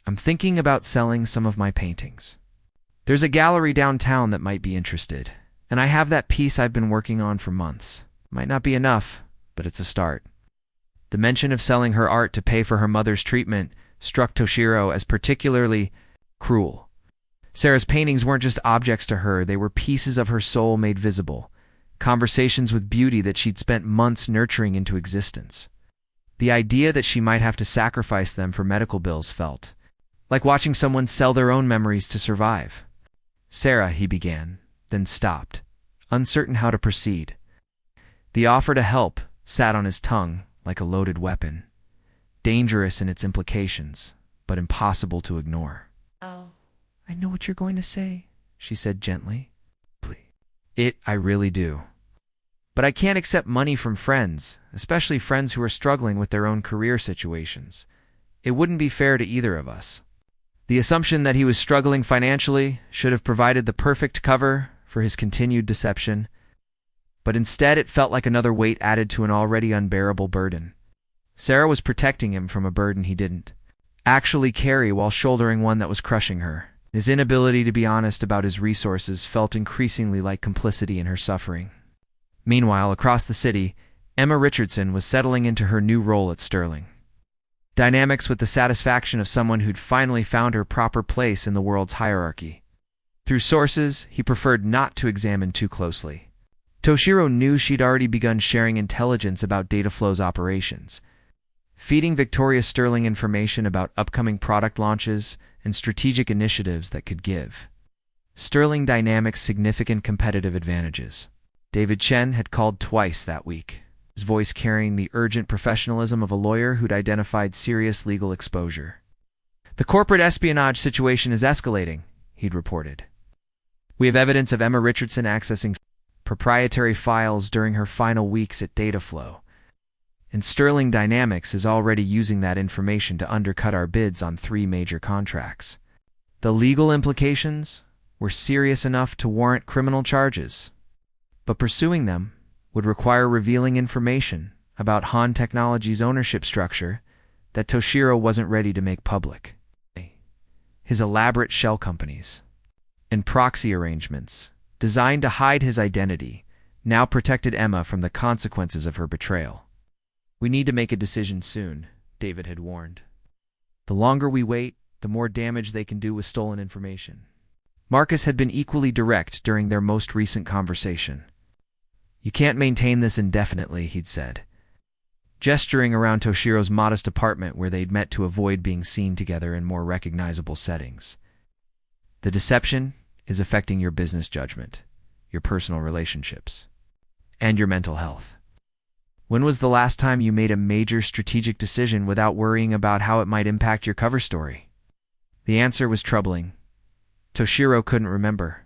I'm thinking about selling some of my paintings. There's a gallery downtown that might be interested, and I have that piece I've been working on for months. Might not be enough, but it's a start. The mention of selling her art to pay for her mother's treatment struck Toshiro as particularly cruel. Sarah's paintings weren't just objects to her, they were pieces of her soul made visible, conversations with beauty that she'd spent months nurturing into existence. The idea that she might have to sacrifice them for medical bills felt like watching someone sell their own memories to survive. Sarah, he began, then stopped, uncertain how to proceed. The offer to help sat on his tongue like a loaded weapon, dangerous in its implications, but impossible to ignore. Oh. I know what you're going to say, she said gently. I really do. But I can't accept money from friends, especially friends who are struggling with their own career situations. It wouldn't be fair to either of us. The assumption that he was struggling financially should have provided the perfect cover for his continued deception, but instead it felt like another weight added to an already unbearable burden. Sarah was protecting him from a burden he didn't actually carry while shouldering one that was crushing her. His inability to be honest about his resources felt increasingly like complicity in her suffering. Meanwhile, across the city, Emma Richardson was settling into her new role at Sterling Dynamics with the satisfaction of someone who'd finally found her proper place in the world's hierarchy. Through sources he preferred not to examine too closely, Toshiro knew she'd already begun sharing intelligence about Dataflow's operations, feeding Victoria Sterling information about upcoming product launches and strategic initiatives that could give Sterling Dynamics significant competitive advantages. David Chen had called twice that week, his voice carrying the urgent professionalism of a lawyer who'd identified serious legal exposure. The corporate espionage situation is escalating, he'd reported. We have evidence of Emma Richardson accessing proprietary files during her final weeks at Dataflow, and Sterling Dynamics is already using that information to undercut our bids on 3 major contracts. The legal implications were serious enough to warrant criminal charges, but pursuing them would require revealing information about Han Technology's ownership structure that Toshiro wasn't ready to make public. His elaborate shell companies and proxy arrangements designed to hide his identity now protected Emma from the consequences of her betrayal. We need to make a decision soon, David had warned. The longer we wait, the more damage they can do with stolen information. Marcus had been equally direct during their most recent conversation. You can't maintain this indefinitely, he'd said, gesturing around Toshiro's modest apartment where they'd met to avoid being seen together in more recognizable settings. The deception is affecting your business judgment, your personal relationships, and your mental health. When was the last time you made a major strategic decision without worrying about how it might impact your cover story? The answer was troubling. Toshiro couldn't remember.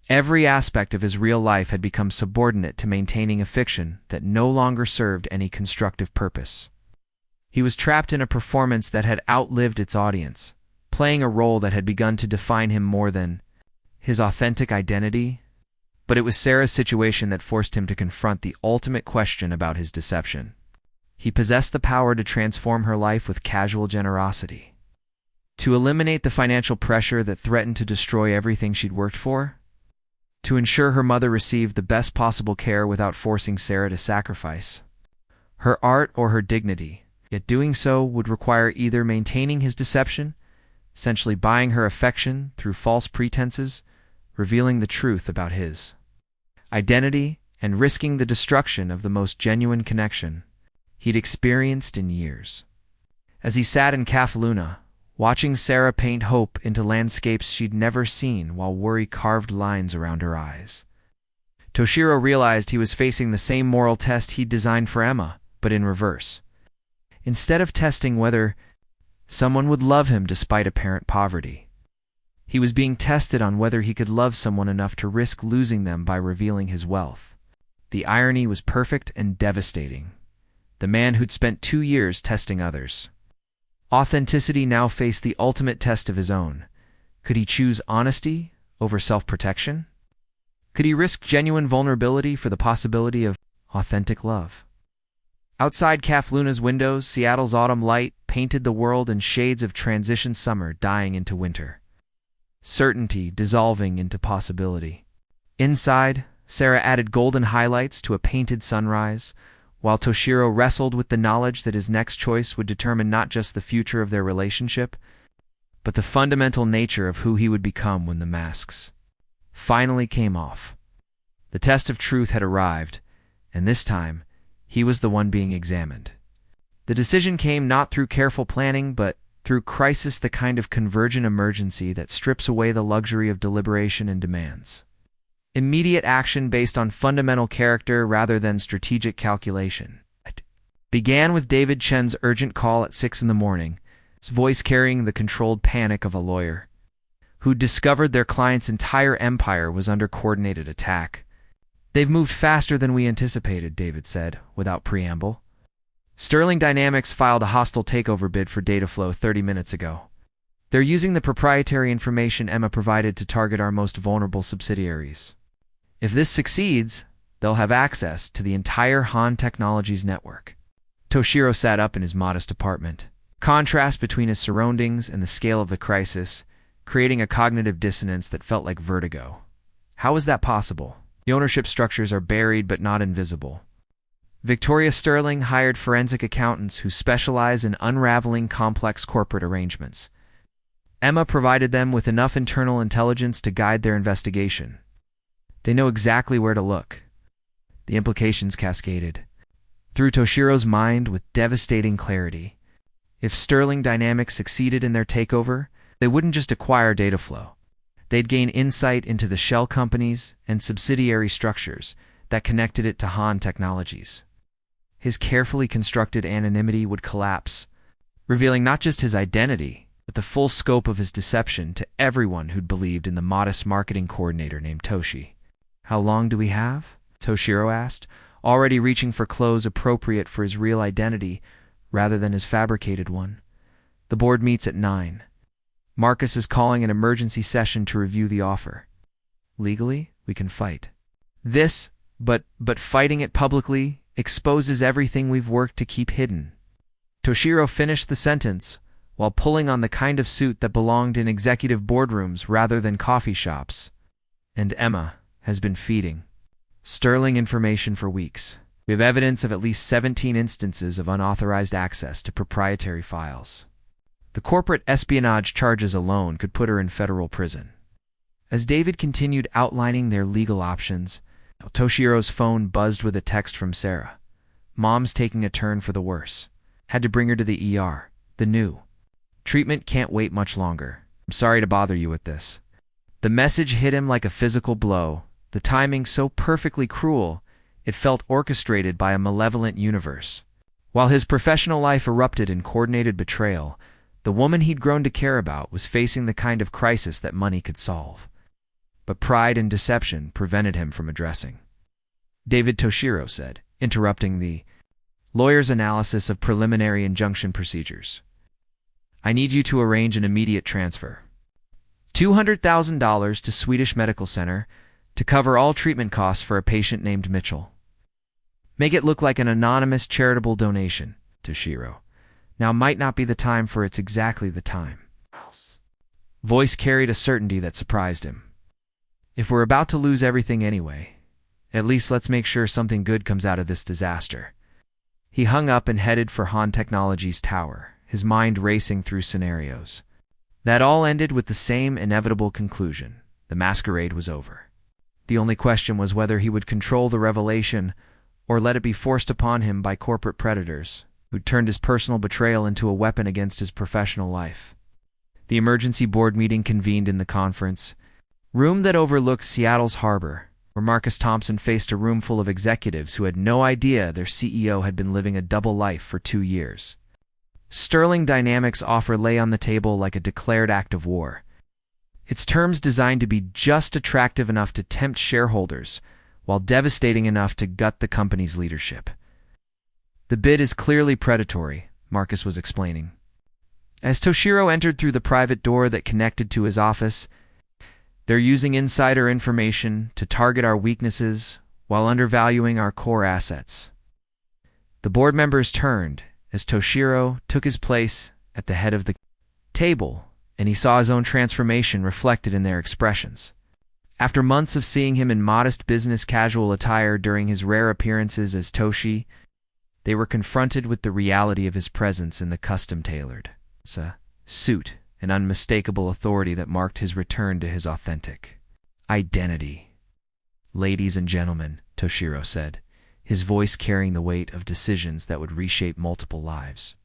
Every aspect of his real life had become subordinate to maintaining a fiction that no longer served any constructive purpose. He was trapped in a performance that had outlived its audience, playing a role that had begun to define him more than his authentic identity. But it was Sarah's situation that forced him to confront the ultimate question about his deception. He possessed the power to transform her life with casual generosity, to eliminate the financial pressure that threatened to destroy everything she'd worked for, to ensure her mother received the best possible care without forcing Sarah to sacrifice her art or her dignity. Yet doing so would require either maintaining his deception, essentially buying her affection through false pretenses, revealing the truth about his identity, and risking the destruction of the most genuine connection he'd experienced in years. As he sat in Cafe Luna, watching Sarah paint hope into landscapes she'd never seen while worry carved lines around her eyes, Toshiro realized he was facing the same moral test he'd designed for Emma, but in reverse. Instead of testing whether someone would love him despite apparent poverty, he was being tested on whether he could love someone enough to risk losing them by revealing his wealth. The irony was perfect and devastating. The man who'd spent 2 years testing others' authenticity now faced the ultimate test of his own. Could he choose honesty over self-protection? Could he risk genuine vulnerability for the possibility of authentic love? Outside Cafe Luna's windows, Seattle's autumn light painted the world in shades of transition summer dying into winter. Certainty dissolving into possibility. Inside, Sarah added golden highlights to a painted sunrise, while Toshiro wrestled with the knowledge that his next choice would determine not just the future of their relationship, but the fundamental nature of who he would become when the masks finally came off. The test of truth had arrived, and this time, he was the one being examined. The decision came not through careful planning, but through crisis, the kind of convergent emergency that strips away the luxury of deliberation and demands immediate action based on fundamental character rather than strategic calculation. It began with David Chen's urgent call at 6 a.m, his voice carrying the controlled panic of a lawyer who discovered their client's entire empire was under coordinated attack. "They've moved faster than we anticipated," David said, without preamble. "Sterling Dynamics filed a hostile takeover bid for Dataflow 30 minutes ago. They're using the proprietary information Emma provided to target our most vulnerable subsidiaries. If this succeeds, they'll have access to the entire Han Technologies network." Toshiro sat up in his modest apartment. Contrast between his surroundings and the scale of the crisis, creating a cognitive dissonance that felt like vertigo. How is that possible? The ownership structures are buried but not invisible. Victoria Sterling hired forensic accountants who specialize in unraveling complex corporate arrangements. Emma provided them with enough internal intelligence to guide their investigation. They know exactly where to look. The implications cascaded through Toshiro's mind with devastating clarity. If Sterling Dynamics succeeded in their takeover, they wouldn't just acquire Dataflow. They'd gain insight into the shell companies and subsidiary structures that connected it to Han Technologies. His carefully constructed anonymity would collapse, revealing not just his identity, but the full scope of his deception to everyone who'd believed in the modest marketing coordinator named Toshi. "How long do we have?" Toshiro asked, already reaching for clothes appropriate for his real identity rather than his fabricated one. "The board meets at 9. Marcus is calling an emergency session to review the offer. Legally, we can fight this, but fighting it publicly exposes everything we've worked to keep hidden." Toshiro finished the sentence while pulling on the kind of suit that belonged in executive boardrooms rather than coffee shops. "And Emma has been feeding Sterling information for weeks. We have evidence of at least 17 instances of unauthorized access to proprietary files. The corporate espionage charges alone could put her in federal prison." As David continued outlining their legal options, Toshiro's phone buzzed with a text from Sarah. "Mom's taking a turn for the worse. Had to bring her to the ER. The new treatment can't wait much longer. I'm sorry to bother you with this." The message hit him like a physical blow, the timing so perfectly cruel, it felt orchestrated by a malevolent universe. While his professional life erupted in coordinated betrayal, the woman he'd grown to care about was facing the kind of crisis that money could solve. But pride and deception prevented him from addressing. David, Toshiro said, interrupting the lawyer's analysis of preliminary injunction procedures. "I need you to arrange an immediate transfer. $200,000 to Swedish Medical Center to cover all treatment costs for a patient named Mitchell. Make it look like an anonymous charitable donation, Toshiro. Now might not be the time for it's exactly the time." Voice carried a certainty that surprised him. "If we're about to lose everything anyway, at least let's make sure something good comes out of this disaster." He hung up and headed for Han Technologies' tower, his mind racing through scenarios. That all ended with the same inevitable conclusion. The masquerade was over. The only question was whether he would control the revelation or let it be forced upon him by corporate predators who'd turned his personal betrayal into a weapon against his professional life. The emergency board meeting convened in the conference room that overlooked Seattle's harbor, where Marcus Thompson faced a room full of executives who had no idea their CEO had been living a double life for 2 years. Sterling Dynamics' offer lay on the table like a declared act of war. Its terms designed to be just attractive enough to tempt shareholders, while devastating enough to gut the company's leadership. "The bid is clearly predatory," Marcus was explaining. As Toshiro entered through the private door that connected to his office, "They're using insider information to target our weaknesses while undervaluing our core assets." The board members turned, as Toshiro took his place at the head of the table, and he saw his own transformation reflected in their expressions. After months of seeing him in modest business casual attire during his rare appearances as Toshi, they were confronted with the reality of his presence in the custom-tailored suit, an unmistakable authority that marked his return to his authentic identity. "Ladies and gentlemen," Toshiro said, his voice carrying the weight of decisions that would reshape multiple lives.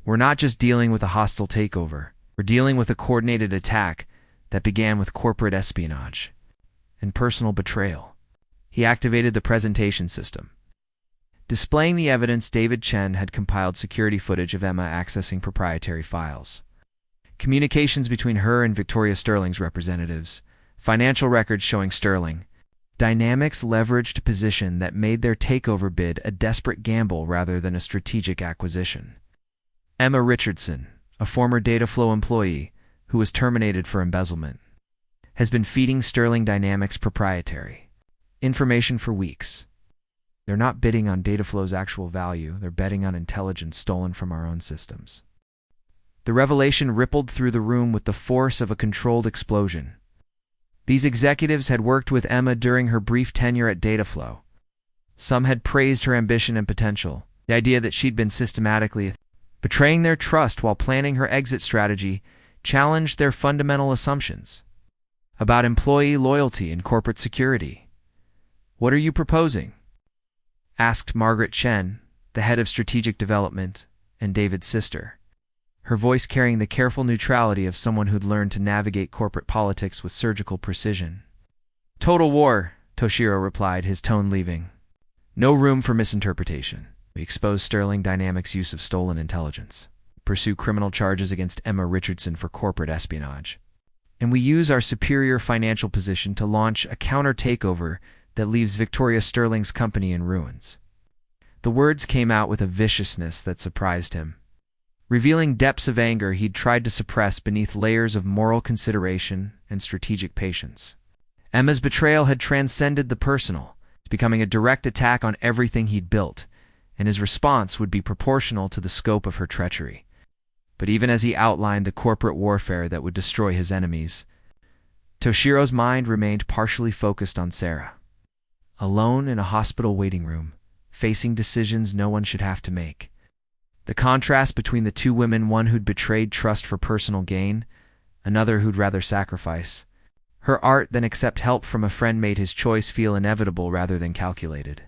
"We're not just dealing with a hostile takeover. We're dealing with a coordinated attack that began with corporate espionage and personal betrayal." He activated the presentation system. Displaying the evidence, David Chen had compiled security footage of Emma accessing proprietary files, communications between her and Victoria Sterling's representatives, financial records showing Sterling Dynamics' leveraged position that made their takeover bid a desperate gamble rather than a strategic acquisition. Emma Richardson, a former Dataflow employee who was terminated for embezzlement, has been feeding Sterling Dynamics proprietary information for weeks. They're not bidding on Dataflow's actual value, they're betting on intelligence stolen from our own systems. The revelation rippled through the room with the force of a controlled explosion. These executives had worked with Emma during her brief tenure at Dataflow. Some had praised her ambition and potential, the idea that she'd been systematically betraying their trust while planning her exit strategy challenged their fundamental assumptions about employee loyalty and corporate security. "What are you proposing?" asked Margaret Chen, the head of strategic development and David's sister, her voice carrying the careful neutrality of someone who'd learned to navigate corporate politics with surgical precision. "Total war," Toshiro replied, his tone leaving. "No room for misinterpretation. We expose Sterling Dynamics' use of stolen intelligence, pursue criminal charges against Emma Richardson for corporate espionage, and we use our superior financial position to launch a counter-takeover that leaves Victoria Sterling's company in ruins." The words came out with a viciousness that surprised him, revealing depths of anger he'd tried to suppress beneath layers of moral consideration and strategic patience. Emma's betrayal had transcended the personal, becoming a direct attack on everything he'd built, and his response would be proportional to the scope of her treachery. But even as he outlined the corporate warfare that would destroy his enemies, Toshiro's mind remained partially focused on Sarah. Alone in a hospital waiting room, facing decisions no one should have to make. The contrast between the two women, one who'd betrayed trust for personal gain, another who'd rather sacrifice her art than accept help from a friend, made his choice feel inevitable rather than calculated.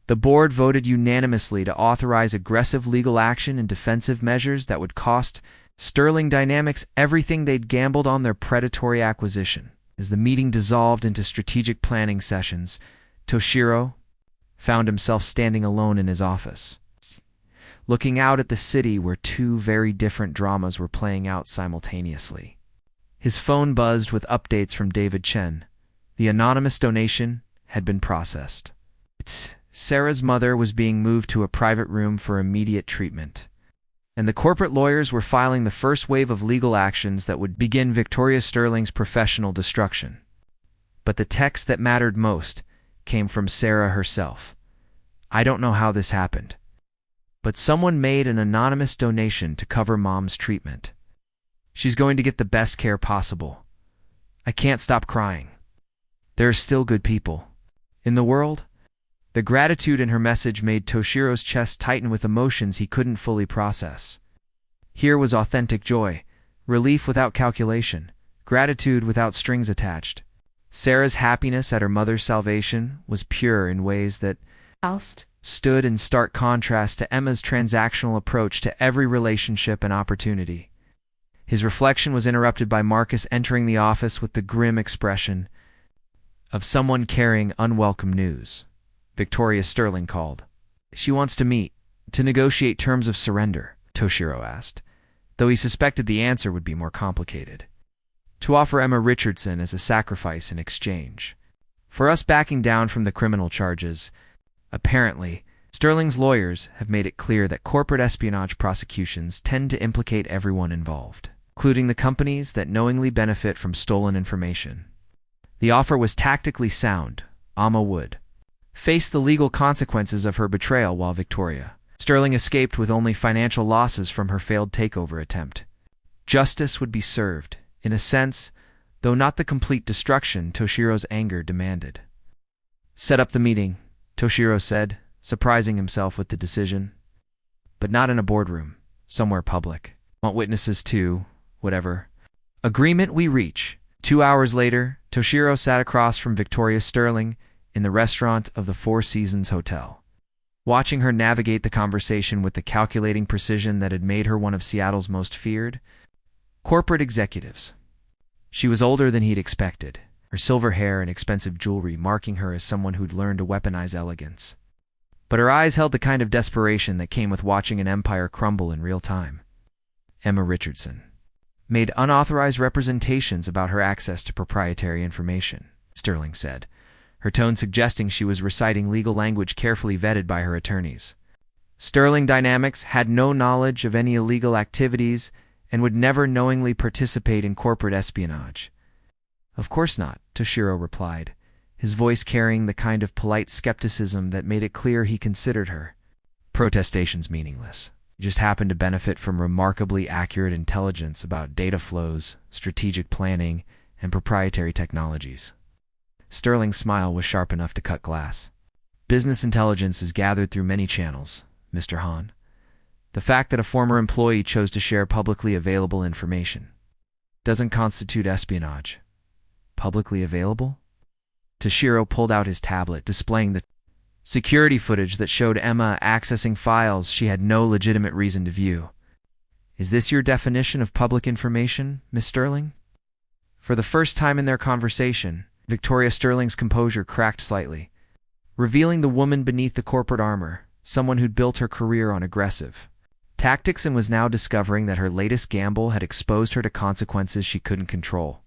The board voted unanimously to authorize aggressive legal action and defensive measures that would cost Sterling Dynamics everything they'd gambled on their predatory acquisition. As the meeting dissolved into strategic planning sessions, Toshiro found himself standing alone in his office, looking out at the city where two very different dramas were playing out simultaneously. His phone buzzed with updates from David Chen. The anonymous donation had been processed. Sarah's mother was being moved to a private room for immediate treatment, and the corporate lawyers were filing the first wave of legal actions that would begin Victoria Sterling's professional destruction. But the text that mattered most came from Sarah herself. "I don't know how this happened, but someone made an anonymous donation to cover Mom's treatment. She's going to get the best care possible. I can't stop crying. There are still good people in the world." The gratitude in her message made Toshiro's chest tighten with emotions he couldn't fully process. Here was authentic joy, relief without calculation, gratitude without strings attached. Sarah's happiness at her mother's salvation was pure in ways that stood in stark contrast to Emma's transactional approach to every relationship and opportunity. His reflection was interrupted by Marcus entering the office with the grim expression of someone carrying unwelcome news. Victoria Sterling called. "She wants to meet, to negotiate terms of surrender," Toshiro asked, though he suspected the answer would be more complicated. "To offer Emma Richardson as a sacrifice in exchange for us backing down from the criminal charges. Apparently, Sterling's lawyers have made it clear that corporate espionage prosecutions tend to implicate everyone involved, including the companies that knowingly benefit from stolen information. The offer was tactically sound. Emma would face the legal consequences of her betrayal while Victoria Sterling escaped with only financial losses from her failed takeover attempt. Justice would be served, in a sense, though not the complete destruction Toshiro's anger demanded. "Set up the meeting," Toshiro said, surprising himself with the decision. "But not in a boardroom, somewhere public. Want witnesses too, whatever. Agreement we reach." 2 hours later, Toshiro sat across from Victoria Sterling in the restaurant of the Four Seasons Hotel. Watching her navigate the conversation with the calculating precision that had made her one of Seattle's most feared corporate executives. She was older than he'd expected, her silver hair and expensive jewelry marking her as someone who'd learned to weaponize elegance. But her eyes held the kind of desperation that came with watching an empire crumble in real time. Emma Richardson made unauthorized representations about her access to proprietary information, Sterling said, her tone suggesting she was reciting legal language carefully vetted by her attorneys. Sterling Dynamics had no knowledge of any illegal activities and would never knowingly participate in corporate espionage. "Of course not," Toshiro replied, his voice carrying the kind of polite skepticism that made it clear he considered her protestations meaningless. He just happened to benefit from remarkably accurate intelligence about data flows, strategic planning, and proprietary technologies. Sterling's smile was sharp enough to cut glass. "Business intelligence is gathered through many channels, Mr. Han. The fact that a former employee chose to share publicly available information doesn't constitute espionage." "Publicly available?" Toshiro pulled out his tablet, displaying the security footage that showed Emma accessing files she had no legitimate reason to view. "Is this your definition of public information, Miss Sterling?" For the first time in their conversation, Victoria Sterling's composure cracked slightly, revealing the woman beneath the corporate armor, someone who'd built her career on aggressive tactics and was now discovering that her latest gamble had exposed her to consequences she couldn't control.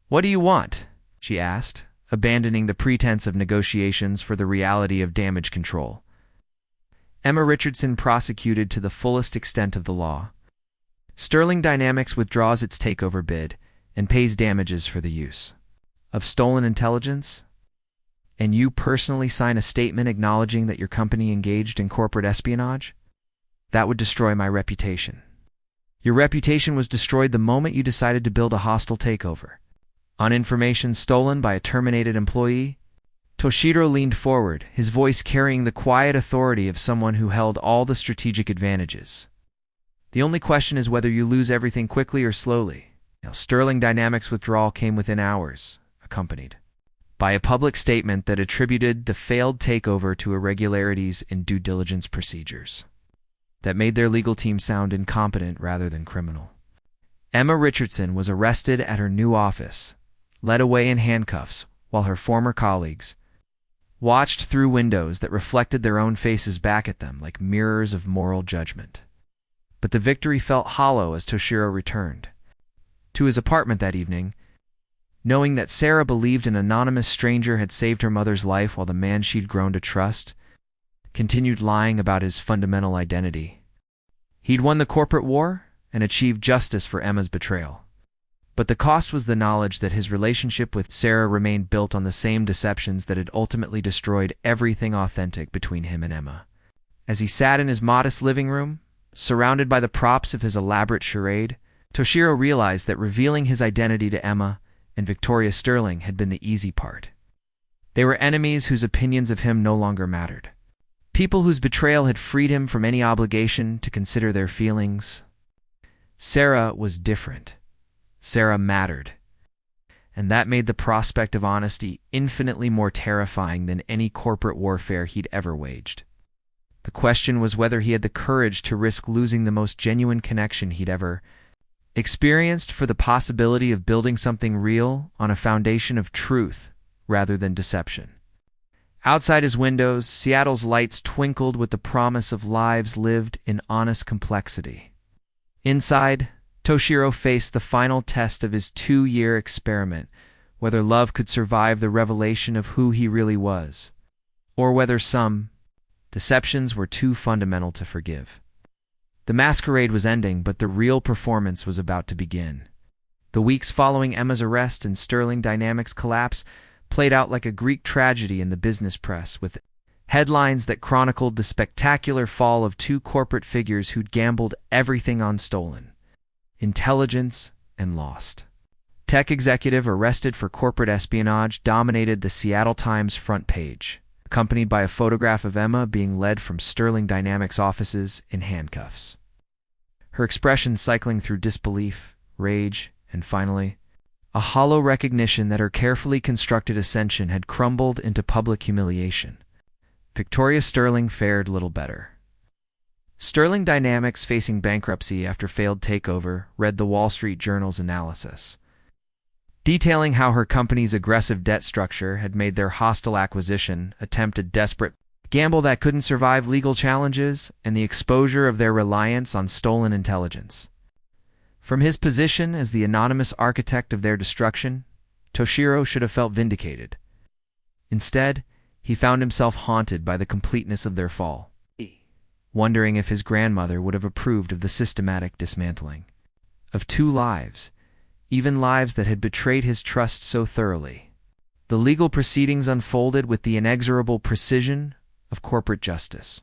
"What do you want?" she asked, abandoning the pretense of negotiations for the reality of damage control. Emma Richardson prosecuted to the fullest extent of the law. Sterling Dynamics withdraws its takeover bid and pays damages for the use of stolen intelligence, and you personally sign a statement acknowledging that your company engaged in corporate espionage? That would destroy my reputation. Your reputation was destroyed the moment you decided to build a hostile takeover on information stolen by a terminated employee. Toshiro leaned forward, his voice carrying the quiet authority of someone who held all the strategic advantages. "The only question is whether you lose everything quickly or slowly." Now, Sterling Dynamics' withdrawal came within hours, accompanied by a public statement that attributed the failed takeover to irregularities in due diligence procedures that made their legal team sound incompetent rather than criminal. Emma Richardson was arrested at her new office, led away in handcuffs, while her former colleagues watched through windows that reflected their own faces back at them like mirrors of moral judgment. But the victory felt hollow as Toshiro returned to his apartment that evening, knowing that Sarah believed an anonymous stranger had saved her mother's life while the man she'd grown to trust continued lying about his fundamental identity. He'd won the corporate war and achieved justice for Emma's betrayal. But the cost was the knowledge that his relationship with Sarah remained built on the same deceptions that had ultimately destroyed everything authentic between him and Emma. As he sat in his modest living room, surrounded by the props of his elaborate charade, Toshiro realized that revealing his identity to Emma and Victoria Sterling had been the easy part. They were enemies whose opinions of him no longer mattered. People whose betrayal had freed him from any obligation to consider their feelings. Sarah was different. Sarah mattered. And that made the prospect of honesty infinitely more terrifying than any corporate warfare he'd ever waged. The question was whether he had the courage to risk losing the most genuine connection he'd ever experienced for the possibility of building something real on a foundation of truth rather than deception. Outside his windows, Seattle's lights twinkled with the promise of lives lived in honest complexity. Inside, Toshiro faced the final test of his 2-year experiment, whether love could survive the revelation of who he really was, or whether some deceptions were too fundamental to forgive. The masquerade was ending, but the real performance was about to begin. The weeks following Emma's arrest and Sterling Dynamics' collapse played out like a Greek tragedy in the business press, with Headlines that chronicled the spectacular fall of two corporate figures who'd gambled everything on stolen intelligence and lost. Tech executive arrested for corporate espionage dominated the Seattle Times front page, accompanied by a photograph of Emma being led from Sterling Dynamics offices in handcuffs. Her expression cycling through disbelief, rage, and finally, a hollow recognition that her carefully constructed ascension had crumbled into public humiliation. Victoria Sterling fared little better. Sterling Dynamics facing bankruptcy after failed takeover read the Wall Street Journal's analysis, detailing how her company's aggressive debt structure had made their hostile acquisition attempt a desperate gamble that couldn't survive legal challenges and the exposure of their reliance on stolen intelligence. From his position as the anonymous architect of their destruction, Toshiro should have felt vindicated. Instead, he found himself haunted by the completeness of their fall, wondering if his grandmother would have approved of the systematic dismantling of two lives, even lives that had betrayed his trust so thoroughly. The legal proceedings unfolded with the inexorable precision of corporate justice.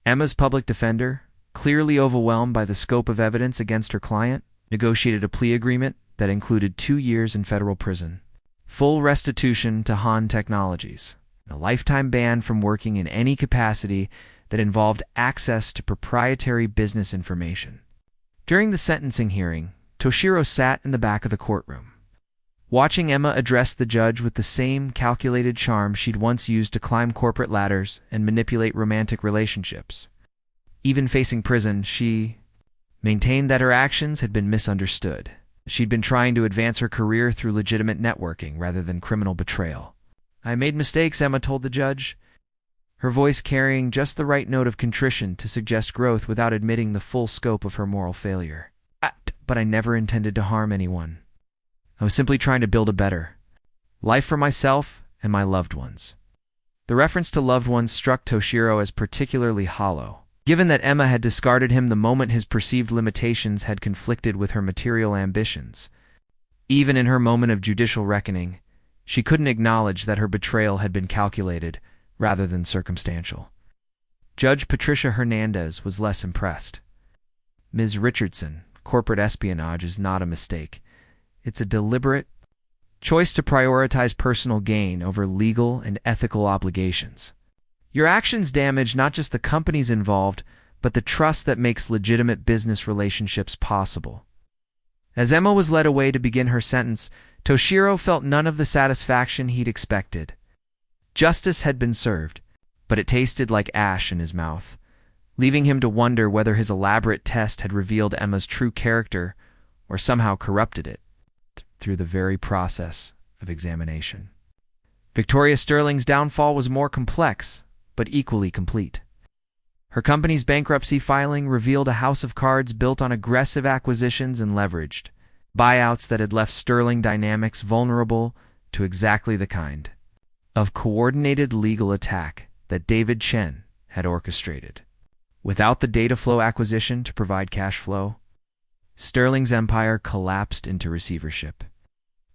Emma's public defender, clearly overwhelmed by the scope of evidence against her client, negotiated a plea agreement that included 2 years in federal prison, full restitution to Han Technologies, and a lifetime ban from working in any capacity that involved access to proprietary business information. During the sentencing hearing, Toshiro sat in the back of the courtroom, watching Emma address the judge with the same calculated charm she'd once used to climb corporate ladders and manipulate romantic relationships. Even facing prison, she maintained that her actions had been misunderstood. She'd been trying to advance her career through legitimate networking rather than criminal betrayal. "I made mistakes," Emma told the judge, her voice carrying just the right note of contrition to suggest growth without admitting the full scope of her moral failure. "But I never intended to harm anyone. I was simply trying to build a better life for myself and my loved ones." The reference to loved ones struck Toshiro as particularly hollow, given that Emma had discarded him the moment his perceived limitations had conflicted with her material ambitions. Even in her moment of judicial reckoning, she couldn't acknowledge that her betrayal had been calculated rather than circumstantial. Judge Patricia Hernandez was less impressed. "Ms. Richardson, corporate espionage is not a mistake. It's a deliberate choice to prioritize personal gain over legal and ethical obligations. Your actions damage not just the companies involved, but the trust that makes legitimate business relationships possible." As Emma was led away to begin her sentence, Toshiro felt none of the satisfaction he'd expected. Justice had been served, but it tasted like ash in his mouth, leaving him to wonder whether his elaborate test had revealed Emma's true character or somehow corrupted it through the very process of examination. Victoria Sterling's downfall was more complex, but equally complete. Her company's bankruptcy filing revealed a house of cards built on aggressive acquisitions and leveraged buyouts that had left Sterling Dynamics vulnerable to exactly the kind of coordinated legal attack that David Chen had orchestrated. Without the data flow acquisition to provide cash flow, Sterling's empire collapsed into receivership.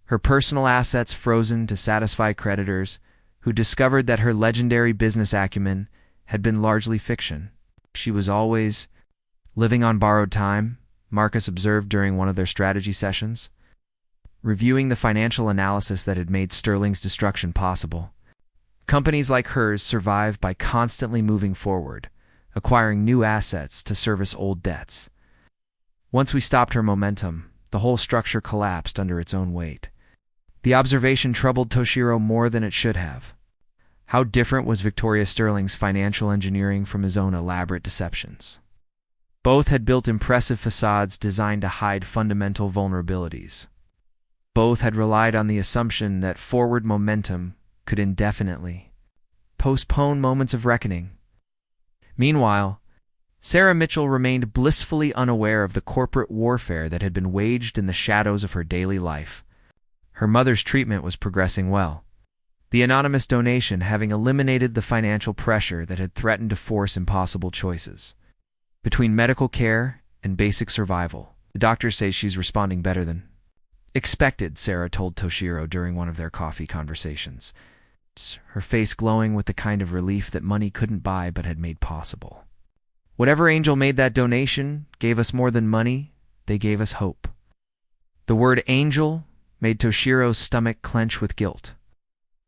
Her personal assets frozen to satisfy creditors who discovered that her legendary business acumen had been largely fiction. She was always living on borrowed time, Marcus observed during one of their strategy sessions, reviewing the financial analysis that had made Sterling's destruction possible. Companies like hers survive by constantly moving forward, acquiring new assets to service old debts. Once we stopped her momentum, the whole structure collapsed under its own weight. The observation troubled Toshiro more than it should have. How different was Victoria Sterling's financial engineering from his own elaborate deceptions? Both had built impressive facades designed to hide fundamental vulnerabilities. Both had relied on the assumption that forward momentum could indefinitely postpone moments of reckoning. Meanwhile, Sarah Mitchell remained blissfully unaware of the corporate warfare that had been waged in the shadows of her daily life. Her mother's treatment was progressing well, the anonymous donation having eliminated the financial pressure that had threatened to force impossible choices. Between medical care and basic survival, the doctors say she's responding better than expected, Sarah told Toshiro during one of their coffee conversations. her face glowing with the kind of relief that money couldn't buy but had made possible. Whatever angel made that donation gave us more than money, they gave us hope. The word angel made Toshiro's stomach clench with guilt.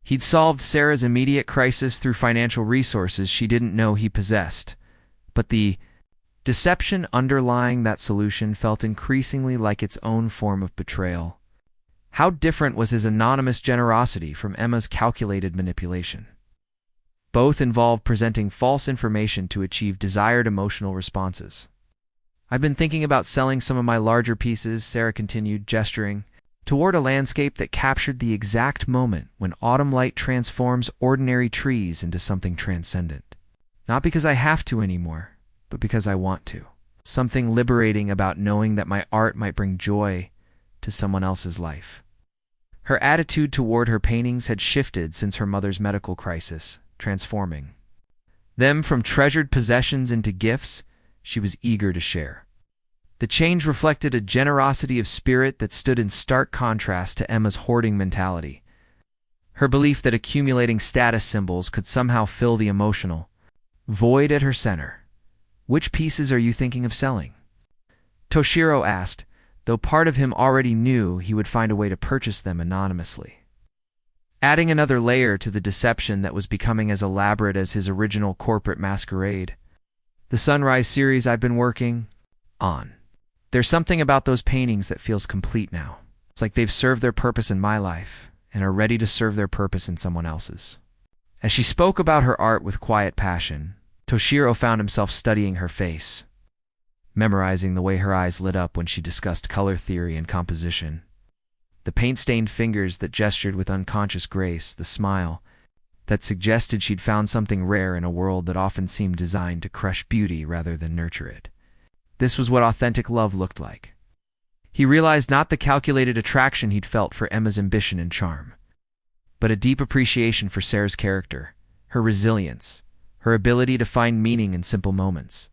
He'd solved Sarah's immediate crisis through financial resources she didn't know he possessed, but the deception underlying that solution felt increasingly like its own form of betrayal. How different was his anonymous generosity from Emma's calculated manipulation? Both involved presenting false information to achieve desired emotional responses. I've been thinking about selling some of my larger pieces, Sarah continued, gesturing toward a landscape that captured the exact moment when autumn light transforms ordinary trees into something transcendent. Not because I have to anymore, but because I want to. Something liberating about knowing that my art might bring joy to someone else's life. Her attitude toward her paintings had shifted since her mother's medical crisis, transforming them from treasured possessions into gifts she was eager to share. The change reflected a generosity of spirit that stood in stark contrast to Emma's hoarding mentality. Her belief that accumulating status symbols could somehow fill the emotional void at her center. Which pieces are you thinking of selling? Toshiro asked, though part of him already knew he would find a way to purchase them anonymously. Adding another layer to the deception that was becoming as elaborate as his original corporate masquerade. The Sunrise series I've been working on. There's something about those paintings that feels complete now. It's like they've served their purpose in my life and are ready to serve their purpose in someone else's. As she spoke about her art with quiet passion, Toshiro found himself studying her face, memorizing the way her eyes lit up when she discussed color theory and composition. The paint-stained fingers that gestured with unconscious grace, the smile that suggested she'd found something rare in a world that often seemed designed to crush beauty rather than nurture it. This was what authentic love looked like. He realized not the calculated attraction he'd felt for Emma's ambition and charm, but a deep appreciation for Sarah's character, her resilience, her ability to find meaning in simple moments.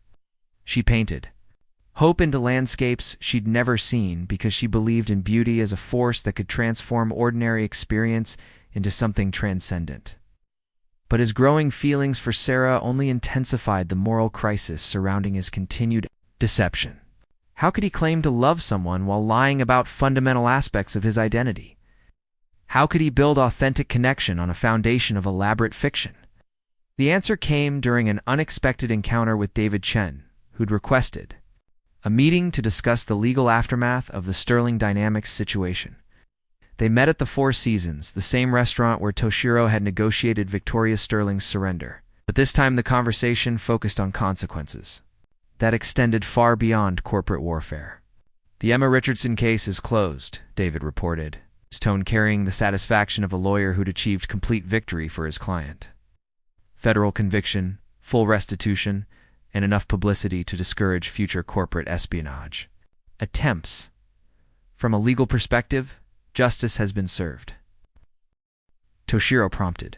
She painted hope into landscapes she'd never seen because she believed in beauty as a force that could transform ordinary experience into something transcendent. But his growing feelings for Sarah only intensified the moral crisis surrounding his continued deception. How could he claim to love someone while lying about fundamental aspects of his identity? How could he build authentic connection on a foundation of elaborate fiction? The answer came during an unexpected encounter with David Chen, who'd requested a meeting to discuss the legal aftermath of the Sterling Dynamics situation. They met at the Four Seasons, the same restaurant where Toshiro had negotiated Victoria Sterling's surrender. But this time the conversation focused on consequences that extended far beyond corporate warfare. The Emma Richardson case is closed, David reported, his tone carrying the satisfaction of a lawyer who'd achieved complete victory for his client. Federal conviction, full restitution, and enough publicity to discourage future corporate espionage attempts. From a legal perspective, justice has been served. Toshiro prompted,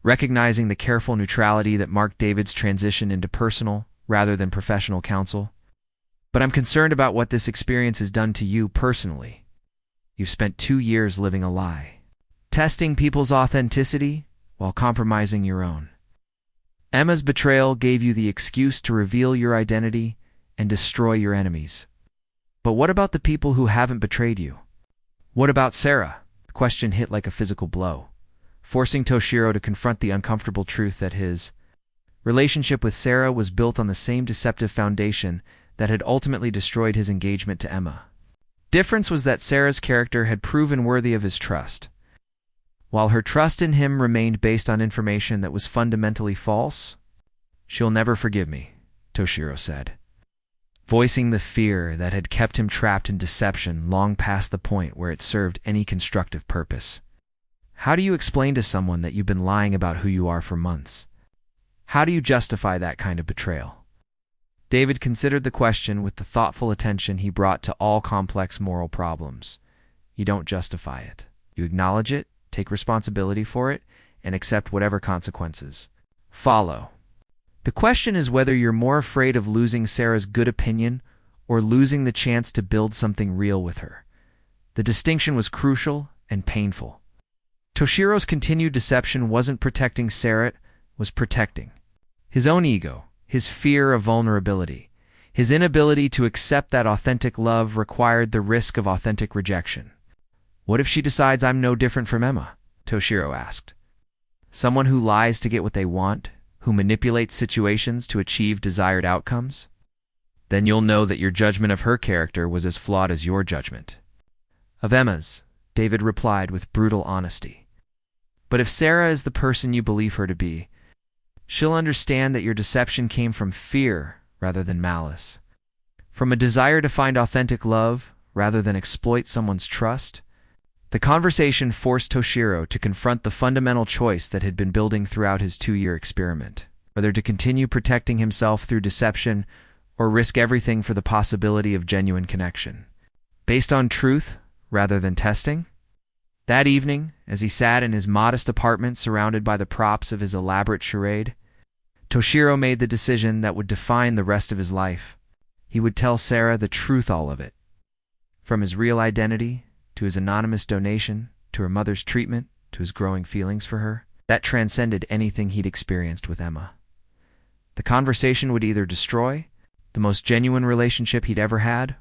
recognizing the careful neutrality that marked David's transition into personal rather than professional counsel. But I'm concerned about what this experience has done to you personally. You've spent 2 years living a lie, testing people's authenticity while compromising your own. Emma's betrayal gave you the excuse to reveal your identity and destroy your enemies. But what about the people who haven't betrayed you? What about Sarah? The question hit like a physical blow, forcing Toshiro to confront the uncomfortable truth that his relationship with Sarah was built on the same deceptive foundation that had ultimately destroyed his engagement to Emma. Difference was that Sarah's character had proven worthy of his trust, while her trust in him remained based on information that was fundamentally false. She'll never forgive me, Toshiro said, voicing the fear that had kept him trapped in deception long past the point where it served any constructive purpose. How do you explain to someone that you've been lying about who you are for months? How do you justify that kind of betrayal? David considered the question with the thoughtful attention he brought to all complex moral problems. You don't justify it. You acknowledge it, take responsibility for it, and accept whatever consequences follow. The question is whether you're more afraid of losing Sarah's good opinion or losing the chance to build something real with her. The distinction was crucial and painful. Toshiro's continued deception wasn't protecting Sarah, it was protecting his own ego, his fear of vulnerability. His inability to accept that authentic love required the risk of authentic rejection. What if she decides I'm no different from Emma? Toshiro asked. Someone who lies to get what they want, who manipulates situations to achieve desired outcomes? Then you'll know that your judgment of her character was as flawed as your judgment of Emma's, David replied with brutal honesty. But if Sarah is the person you believe her to be, she'll understand that your deception came from fear rather than malice, from a desire to find authentic love rather than exploit someone's trust. The conversation forced Toshiro to confront the fundamental choice that had been building throughout his 2-year experiment, whether to continue protecting himself through deception or risk everything for the possibility of genuine connection, based on truth rather than testing. That evening, as he sat in his modest apartment surrounded by the props of his elaborate charade, Toshiro made the decision that would define the rest of his life. He would tell Sarah the truth, all of it. From his real identity, to his anonymous donation, to her mother's treatment, to his growing feelings for her, that transcended anything he'd experienced with Emma. The conversation would either destroy the most genuine relationship he'd ever had,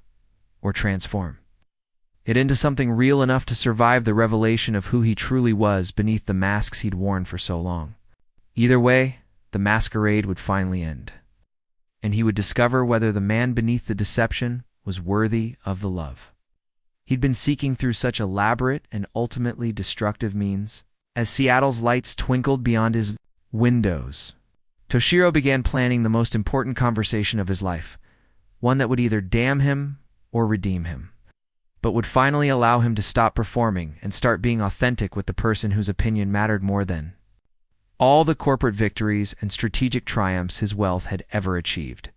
or transform it into something real enough to survive the revelation of who he truly was beneath the masks he'd worn for so long. Either way, the masquerade would finally end, and he would discover whether the man beneath the deception was worthy of the love he'd been seeking through such elaborate and ultimately destructive means. As Seattle's lights twinkled beyond his windows, Toshiro began planning the most important conversation of his life, one that would either damn him or redeem him, but would finally allow him to stop performing and start being authentic with the person whose opinion mattered more than all the corporate victories and strategic triumphs his wealth had ever achieved.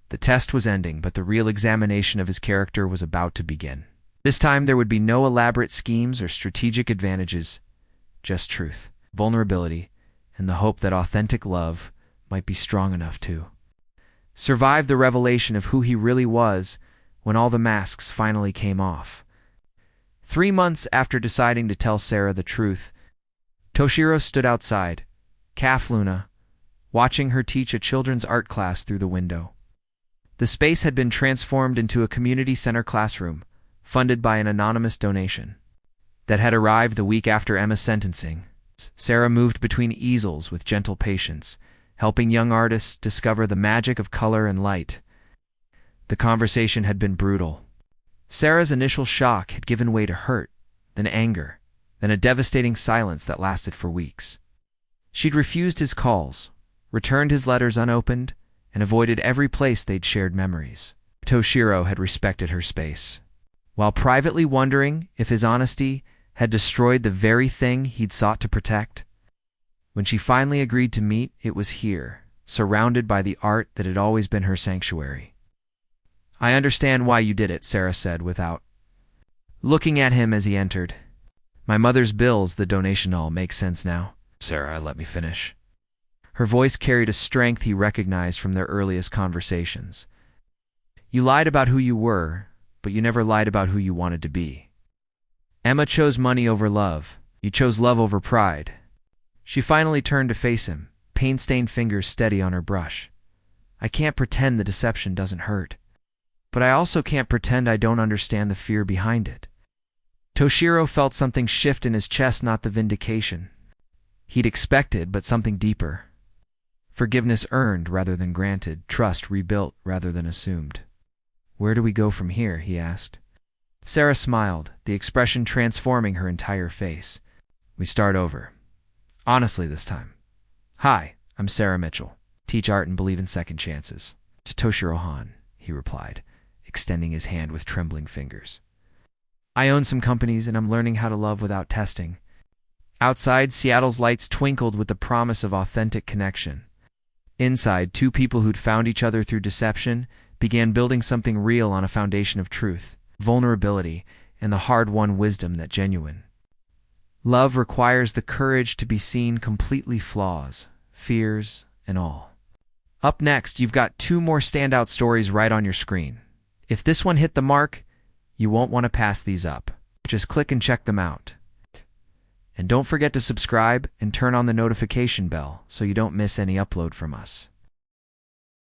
The test was ending, but the real examination of his character was about to begin. This time there would be no elaborate schemes or strategic advantages, just truth, vulnerability, and the hope that authentic love might be strong enough to survive the revelation of who he really was when all the masks finally came off. 3 months after deciding to tell Sarah the truth, Toshiro stood outside, Calf Luna, watching her teach a children's art class through the window. The space had been transformed into a community center classroom, funded by an anonymous donation that had arrived the week after Emma's sentencing. Sarah moved between easels with gentle patience, helping young artists discover the magic of color and light. The conversation had been brutal. Sarah's initial shock had given way to hurt, then anger, then a devastating silence that lasted for weeks. She'd refused his calls, returned his letters unopened, and avoided every place they'd shared memories. Toshiro had respected her space, while privately wondering if his honesty had destroyed the very thing he'd sought to protect. When she finally agreed to meet, it was here, surrounded by the art that had always been her sanctuary. "I understand why you did it," Sarah said without looking at him as he entered. "My mother's bills, the donation all makes sense now." "Sarah, let me finish." Her voice carried a strength he recognized from their earliest conversations. "You lied about who you were, but you never lied about who you wanted to be. Emma chose money over love. You chose love over pride." She finally turned to face him, pain-stained fingers steady on her brush. "I can't pretend the deception doesn't hurt, but I also can't pretend I don't understand the fear behind it." Toshiro felt something shift in his chest, not the vindication he'd expected, but something deeper. Forgiveness earned rather than granted, trust rebuilt rather than assumed. "Where do we go from here?" he asked. Sarah smiled, the expression transforming her entire face. "We start over. Honestly this time. Hi, I'm Sarah Mitchell. Teach art and believe in second chances." "To Toshiro Han," he replied, extending his hand with trembling fingers. "I own some companies and I'm learning how to love without testing." Outside, Seattle's lights twinkled with the promise of authentic connection. Inside, 2 people who'd found each other through deception began building something real on a foundation of truth, vulnerability, and the hard-won wisdom that genuine love requires the courage to be seen completely, flaws, fears, and all. Up next, you've got 2 more standout stories right on your screen. If this one hit the mark, you won't want to pass these up. Just click and check them out. And And don't forget to subscribe and turn on the notification bell so you don't miss any upload from us.